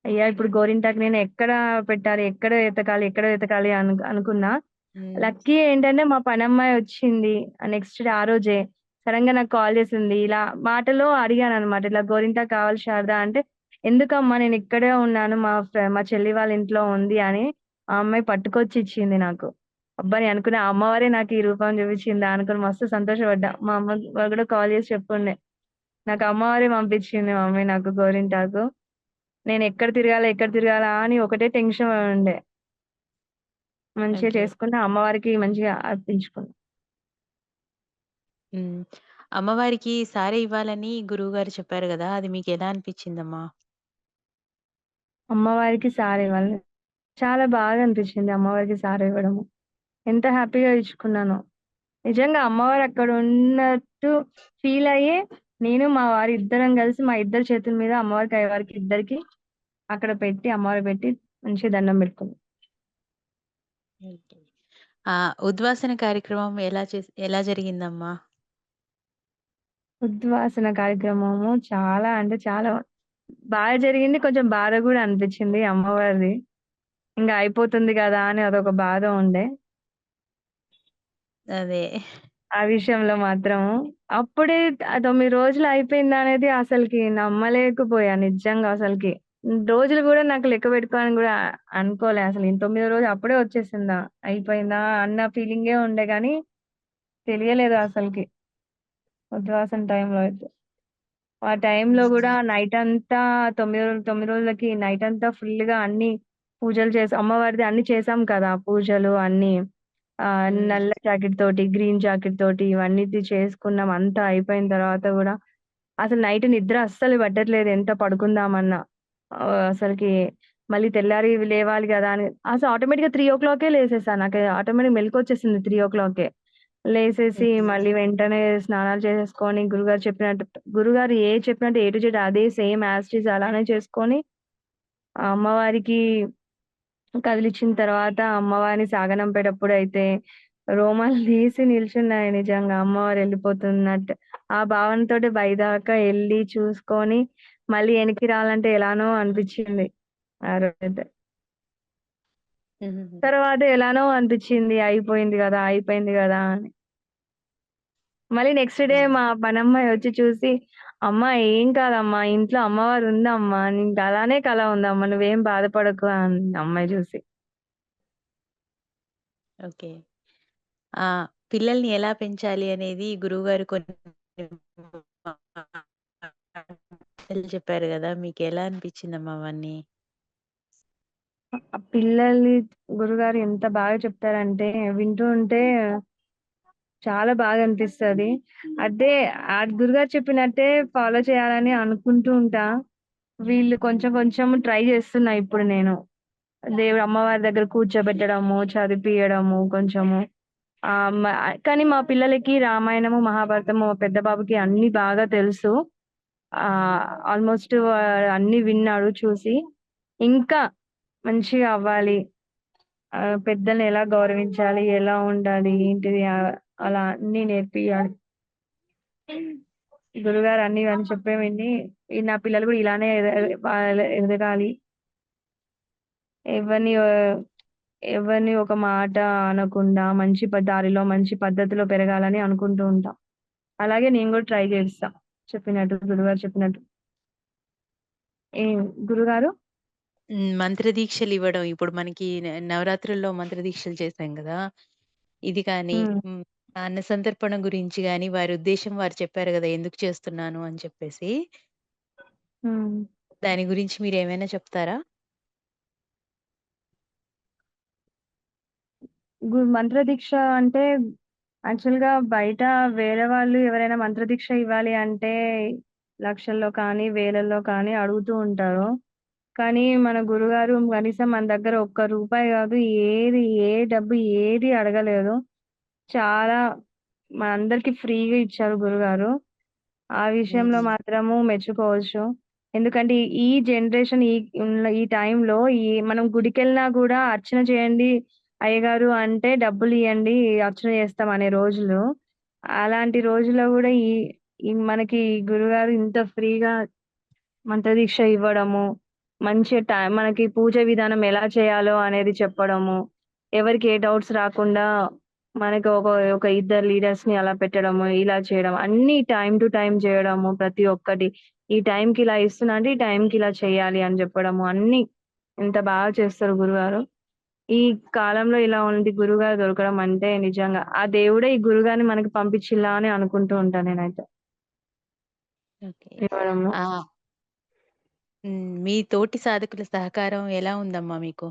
అయ్యా! ఇప్పుడు గోరింటాకు నేను ఎక్కడ పెట్టాలి? ఎక్కడ ఎతకాలి? ఎక్కడ వెతకాలి? అనుకున్నా. హ్మ్. లక్కీ ఏంటంటే మా పనమ్మాయి వచ్చింది. నెక్స్ట్ డే ఆ రోజే. సడెన్‌గా నాకు కాల్ చేసింది. ఇలా మాటలో అడిగాననమాట. ఇట్లా గోరింటాకు కావాలి శారదా అంటే, ఎందుకమ్మా నేను ఇక్కడే ఉన్నాను. మా చెల్లి వాళ్ళ ఇంట్లో ఉంది అని ఆ అమ్మాయి పట్టుకొచ్చి ఇచ్చింది నాకు. అబ్బా! నేను అనుకున్నా ఆ అమ్మవారే నాకు ఈ రూపం చూపించిందా అనుకుని మస్తు సంతోషపడ్డా. మా అమ్మ వాళ్ళు కూడా కాల్ చేసి చెప్పుండే. నాకు అమ్మవారే పంపించింది మమ్మీ నాకు గోరింటాకు. నేను ఎక్కడ తిరగాలా? ఎక్కడ తిరగాలా? అని ఒకటే టెన్షన్ ఉండే. మంచిగా ఓకే. చేసుకున్న అమ్మవారికి మంచిగా అర్పించుకున్నా. హ్మ్. అమ్మవారికి సారె ఇవ్వాలని గురువుగారు చెప్పారు గదా! అది మీకెలా అనిపిచ్చిందమ్మా? అమ్మవారికి సారివ్వాలి. చాలా బాగా అనిపించింది అమ్మవారికి సారివ్వడము. ఎంత హ్యాపీగా ఇచ్చుకున్నానో. నిజంగా అమ్మవారు అక్కడ ఉన్నట్టు ఫీల్ అయ్యే నేను మా వారు ఇద్దరం కలిసి మా ఇద్దరి చేతుల మీద అమ్మవారికి, అయ్యవారికి ఇద్దరికి అక్కడ పెట్టి అమ్మవారికి పెట్టి మంచిగా దండం పెట్టుకున్నాం. ఓకే. ఉద్వాసన కార్యక్రమం ఎలా జరిగిందమ్మా? ఉద్వాసన కార్యక్రమము చాలా అంటే చాలా బాగా జరిగింది. కొంచెం బాధ గూడా అనిపించింది అమ్మవారిది. ఇంగ అయిపోతుంది గదా! అని అదొక బాధ ఉండే. అదే. ఆ విషయంలో మాత్రము. అప్పుడే 9 రోజులు అయిపోయిందనేది అసలకి నమ్మలేకపోయా నిజంగా అసలకి. రోజులు గూడా నాకు లెక్క పెట్టుకోవాలని గూడా అనుకోలే అసలు. ఈ 9 రోజు అప్పుడే వచ్చేసిందా? అయిపోయిందా? అన్న ఫీలింగే ఉండే గానీ తెలియలేదు అసలకి. ఉద్వాసన టైంలో అయితే. ఆ టైంలో గూడా హ్మ్. నైటంతా 9 రోజులకి నైటంతా ఫుల్‌గా అన్ని పూజలు చేసి అమ్మవారిది అన్ని చేసాం కదా! పూజలు అన్నీ. హ్మ్. నల్ల జాకెట్ తోటి, గ్రీన్ జాకెట్ తోటి ఇవన్నిటి చేసుకున్నాం. అంతా అయిపోయిన తర్వాత గూడా అసలు నైట్ నిద్ర అస్సలు పట్టట్లేదు ఎంత పడుకుందామన్నా. అసలకి మళ్ళీ తెల్లారి లేవాలి గదా! అని అసలు ఆటోమేటిక్‌గా 3:00కే లేసేసా. నాకు ఆటోమేటిక్‌గా మెలుకువొచ్చేసింది 3:00కే. లేసేసి ఓకే. మళ్ళీ వెంటనే స్నానాలు చేసేసుకొని గురుగారు చెప్పినట్టు ఏ టు జెడ్ అదే సేమ్ యాజ్ ఇట్ ఈజ్ అలానే చేసుకొని, ఆ అమ్మవారికి కదిలిచ్చిన తర్వాత అమ్మవారిని సాగనంపేటప్పుడైతే రోమాలు తీసి నిల్చున్నాయి నిజంగా అమ్మవారు ఎళ్ళిపోతున్నట్టు. ఆ భావనతోటి బయదాకా ఎళ్లి చూసుకొని, మళ్ళీ ఎనక్కి రావాలంటే ఎలానో అనిపిచ్చింది ఆ రోజైతే. హుహుహు. తర్వాత ఎలానో అనిపిచ్చింది. అయిపోయింది గదా! అయిపోయింది గదా! అని. మళ్ళీ నెక్స్ట్ డే హ్మ్. మా పనమ్మాయి వచ్చి చూసి, "అమ్మ ఏం కాదమ్మా ఇంట్లో అమ్మవారు ఉందమ్మా. నీకు అలానే కల ఉందమ్మా. నువ్వేం బాధపడకు" అంది అమ్మాయి చూసి. ఓకే. ఆ! పిల్లల్ని ఎలా పెంచాలి అనేది గురువుగారు కొన్ని మాటలు చెప్పారు గదా! మీకెలా అనిపిచ్చిందమ్మా అవన్నీ? ఆ పిల్లల్ని గురుగారు ఎంత బాగా చెప్తారంటే వింటూ ఉంటే చాలా బాగా అనిపిస్తది. అదే గురుగారు చెప్పినట్టే ఫాలో చేయాలని అనుకుంటూ ఉంటా. వీళ్ళు కొంచెం కొంచెం ట్రై చేస్తున్నా ఇప్పుడు నేను. దేవుడు అమ్మవారి దగ్గర కూర్చోబెట్టడము, చదివిపియడము కొంచెము. ఆహ్, మ కానీ మా పిల్లలకి రామాయణము, మహాభారతము మా పెద్ద బాబుకి అన్నీ బాగా తెలుసు. ఆల్‌మోస్ట్ అన్నీ విన్నాడు చూసి. ఇంకా మంచిగా అవ్వాలి. పెద్దల్ని ఎలా గౌరవించాలి, ఎలా ఉండాలి, ఏంటిది అలా అన్నీ నేర్పియాలి. గురుగారు అన్నీ అని చెప్పే విని, నా పిల్లలు కూడా ఇలానే ఎదగాలి. ఎవరిని ఎవరిని ఒక మాట అనకుండా మంచి దారిలో, మంచి పద్ధతిలో పెరగాలని అనుకుంటూ ఉంటా. అలాగే నేను గూడా ట్రై చేస్తా. చెప్పినట్టు గురుగారు చెప్పినట్టు. ఏం గురుగారు? మంత్రదీక్షలివ్వడం ఇప్పుడు మనకి నవరాత్రుల్లో మంత్రదీక్షలు చేశాం గదా! ఇది కానీ హ్మ్. అన్న సంతర్పణ గురించి గాని, వారి ఉద్దేశ్యం వారు చెప్పారు గదా! ఎందుకు చేస్తున్నాను అని చెప్పేసి. హ్మ్. దాని గురించి మీరేమైనా చెప్తారా? మంత్రదీక్ష అంటే యాక్చువల్‌గా బయట వేరే వాళ్ళు ఎవరైనా మంత్రదీక్ష ఇవ్వాలి అంటే లక్షల్లో కానీ, వేలల్లో కానీ అడుగుతూ ఉంటారు. కానీ మన గురుగారు కనీసం మన దగ్గర ఒక్క రూపాయి గాదు ఏది ఏ డబ్బు ఏది అడగలేదు. చాలా మనందరికి ఫ్రీగా ఇచ్చారు గురుగారు. ఆ విషయంలో హ్మ్. మాత్రము మెచ్చుకోవచ్చు. ఎందుకంటే ఈ జనరేషన్ ఈ టైంలో మనం గుడికెళ్ళినా గూడా అర్చన చేయండి అయ్యగారు అంటే డబ్బులియ్యండి అర్చన చేస్తాం అనే రోజులు. అలాంటి రోజుల్లో గూడా ఈ ఈ మనకి గురుగారు ఇంత ఫ్రీగా మంత్రదీక్ష ఇవ్వడము, మంచి మనకి పూజ విధానం ఎలా చేయాలో అనేది చెప్పడము, ఎవరికి ఏ డౌట్స్ రాకుండా మనకు ఒక ఇద్దరు లీడర్స్‌ని అలా పెట్టడము, ఇలా చేయడం. అన్నీ టైమ్ టు టైమ్ చేయడము ప్రతి ఒక్కటి. ఈ టైంకి ఇలా ఇస్తున్నా అంటే, ఈ టైంకి ఇలా చేయాలి అని చెప్పడము. అన్నీ ఎంత బాగా చేస్తారు గురుగారు. ఈ కాలంలో ఇలా ఉంది గురుగారు దొరకడం అంటే నిజంగా ఆ దేవుడే ఈ గురుగారిని మనకి పంపించిల్లా అని అనుకుంటూ ఉంటాను నేనైతే. ఓకే. ఇవ్వడంలో. ఆ! మీ తోటి సాధకుల సహకారం ఎలా ఉందమ్మా మీకు?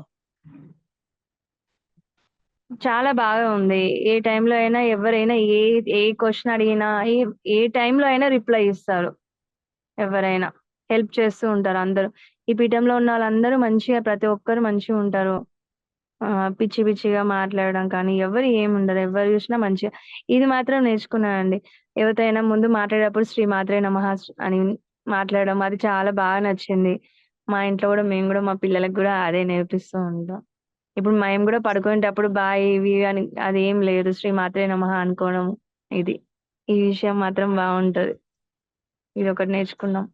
చాలా బాగా ఉంది. ఏ టైంలో అయినా ఎవరైనా ఏ క్వెషన్ అడిగినా, ఏ టైంలో అయినా రిప్లై ఇస్తారు ఎవరైనా. హెల్ప్ చేస్తూ ఉంటారు అందరూ. ఈ పీఠంలో ఉన్నోళ్ళందరూ మంచిగా ప్రతి ఒక్కరు మంచిగుంటారు. పిచ్చి పిచ్చిగా మాట్లాడడం కానీ ఎవరు ఏముండరు. ఎవరు చూసినా మంచిగా ఇది మాత్రం నేర్చుకున్నానండి. ఎవరితో అయినా ముందు మాట్లాడేటప్పుడు శ్రీ మాత్రే నమః అని మాట్లాడడం అది చాలా బాగా నచ్చింది. మా ఇంట్లో గూడా మేము గూడా మా పిల్లలకి గూడా అదే నేర్పిస్తూ ఉంటాం. ఇప్పుడు మేము గూడా పడుకునేటప్పుడు బాయ్ ఇవి అని అదేం లేదు. శ్రీ మాత్రే నమః అనుకోవడం ఇది. ఈ విషయం మాత్రం బావుంటది. ఇదొకటి నేర్చుకున్నాం.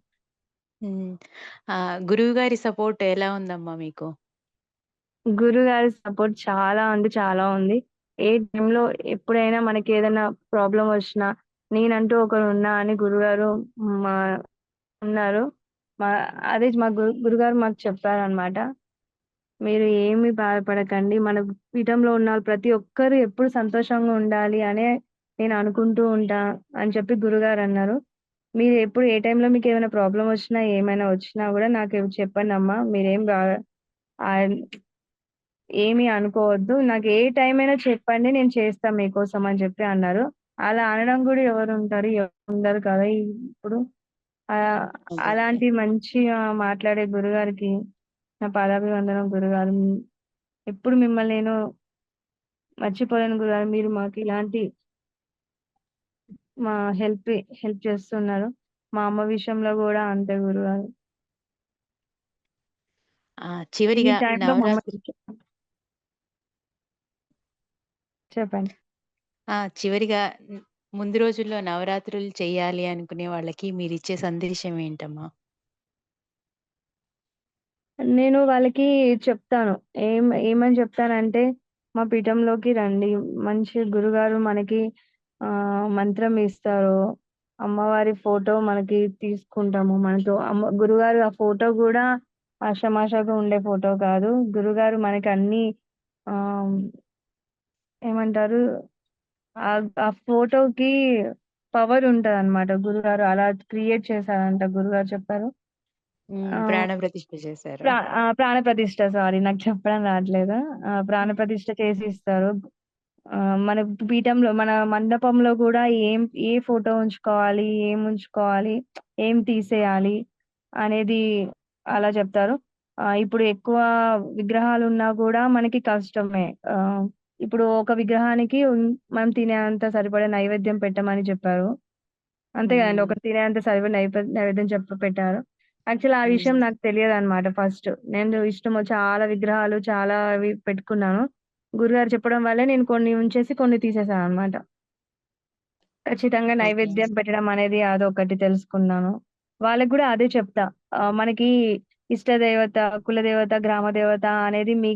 హ్మ్. గురువుగారి సపోర్ట్ ఎలా ఉందమ్మా మీకు? గురుగారి సపోర్ట్ చాలా అంటే చాలా ఉంది. ఏ టైంలో ఎప్పుడైనా మనకేదైనా ప్రాబ్లమ్ ఒచ్చినా, నేనంటూ ఒకరున్నా అని గురుగారు మా ఉన్నారు. మా అదే మా గురుగారు మాకు చెప్పారనమాట. మీరు ఏమి బాధపడకండి. మన పీఠంలో ఉన్న ప్రతి ఒక్కరు ఎప్పుడు సంతోషంగా ఉండాలి అనే నేను అనుకుంటూ ఉంటా అని చెప్పి గురుగారన్నారు. మీరు ఎప్పుడు ఏ టైంలో మీకేమైనా ప్రాబ్లమ్ ఒచ్చినా, ఏమైనా ఒచ్చినా గూడా నాకు చెప్పండమ్మా. మీరేం ఆహ్, ఏమి అనుకోవద్దు. నాకు ఏ టైం అయినా చెప్పండి. నేను చేస్తా మీకోసం అని చెప్పి అన్నారు. అలా అనడం గూడా ఎవరుంటారు? ఎవరు ఉండరు కదా! ఇప్పుడు. ఆహ్, అదే. అదే. అలాంటి మంచిగా మాట్లాడే గురుగారికి నా పాదాభివందనం గురుగారు. ఎప్పుడు మిమ్మల్ని నేను మర్చిపోలేను గురుగారు. మీరు మాకు ఇలాంటి మా హెల్ప్ చేస్తున్నారు. మా అమ్మ విషయంలో గూడా అంతే గురుగారు. ఈ చివరిగా టైంలో మా అమ్మ నవరాత్రి చెప్పండి. చివరిగా ముందు రోజుల్లో నవరాత్రులు చెయ్యాలి అనుకునే వాళ్ళకి మీరిచ్చే సందేశం ఏంటమ్మా? నేను వాళ్ళకి చెప్తాను. ఏమని చెప్తానంటే, మా పీఠంలోకి రండి. మంచి గురుగారు మనకి మంత్రం ఇస్తారు. అమ్మవారి ఫోటో మనకి తీసుకుంటాము. మనతో గురుగారు ఆ ఫోటో గూడా ఆషామాషాగా ఉండే ఫోటో కాదు. గురుగారు మనకి అన్నీ ఆహ్, ఏమంటారు ఆ ఫోటోకి పవర్ ఉంటదనమాట. గురుగారు అలా క్రియేట్ చేశారంట గురుగారు చెప్పారు. ఆహ్, ప్రాణప్రతిష్ఠ చేశారా? ప్రాణప్రతిష్ఠ సారీ నాకు చెప్పడం రాట్లేదు. ప్రాణప్రతిష్ఠ చేసి ఇస్తారు. మన పీఠంలో మన మండపంలో గూడా ఏ ఫోటో ఉంచుకోవాలి, ఏం ఉంచుకోవాలి, ఏం తీసేయాలి అనేది అలా చెప్తారు. ఇప్పుడు ఎక్కువ విగ్రహాలున్నా గూడా మనకి కష్టమే. ఇప్పుడు ఒక విగ్రహానికి మనం తినేంత సరిపడా నైవేద్యం పెట్టమని చెప్పారు. అంతే గదండీ. హ్మ్. ఒకటి తినేంత సరిపడా నైవేద్యం పెట్టారు. యాక్చువల్లీ ఆ విషయం హ్మ్. నాకు తెలియదనమాట ఫస్ట్. నేను ఇష్టము చాలా విగ్రహాలు చాలా అవి పెట్టుకున్నాను. గురుగారు చెప్పడం వల్లే నేను కొన్ని ఉంచేసి కొన్ని తీసేసాననమాట. ఖచ్చితంగా ఓకే. నైవేద్యం పెట్టడం అనేది అదొకటి తెలుసుకున్నాను. వాళ్ళకి గూడా అదే చెప్తా. మనకి ఇష్టదేవత, కులదేవత, గ్రామదేవత అనేది మీ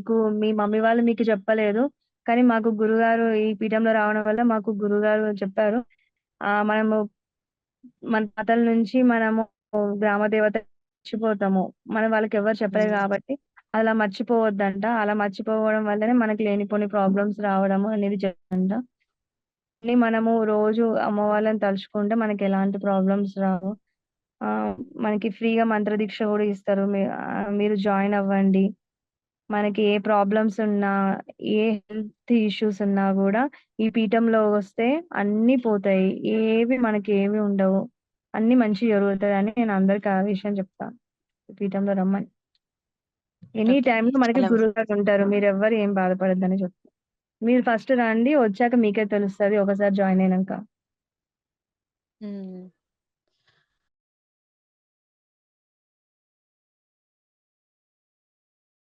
మమ్మీ వాళ్ళు మీకు చెప్పలేదు. కానీ మాకు గురుగారు ఈ పీఠంలో రావడం వల్ల మాకు గురుగారు చెప్పారు. మనము మన తాతల నుంచి మనము గ్రామ దేవత మర్చిపోతాము. మనం వాళ్ళకెవ్వరు చెప్పలేదు హ్మ్. గాబట్టి, అలా మర్చిపోవద్దంట. అలా మర్చిపోవడం వల్లనే మనకి లేనిపోని ప్రాబ్లమ్స్ రావడము అనేది జరుగుతుందంట. మళ్ళీ మనము రోజు అమ్మ వాళ్ళని తలుచుకుంటే మనకెలాంటి ప్రాబ్లమ్స్ రావు. ఆహ్, మనకి ఫ్రీగా మంత్రదీక్ష గూడా ఇస్తారు. మీరు జాయిన్ అవ్వండి. మనకి ఏ ప్రాబ్లమ్స్ ఉన్నా, ఏ హెల్త్ ఇష్యూస్ ఉన్నా గూడా ఈ పీఠంలో వస్తే అన్నీ పోతాయి. మనకేవి ఉండవు. అన్నీ మంచిగా జరుగుతదని నేను అందరికి ఆ విషయం చెప్తా. ఈ పీఠంలో రమ్మని. Any okay. టైమ్‌లో మనకి చాలా గురువుగారుంటారు. మీరెవ్వరు ఏం బాధపడొద్దని చెప్తా. మీరు ఫస్ట్ రండి. వచ్చాక మీకే తెలుస్తది ఒకసారి జాయిన్ అయినంక. హ్మ్.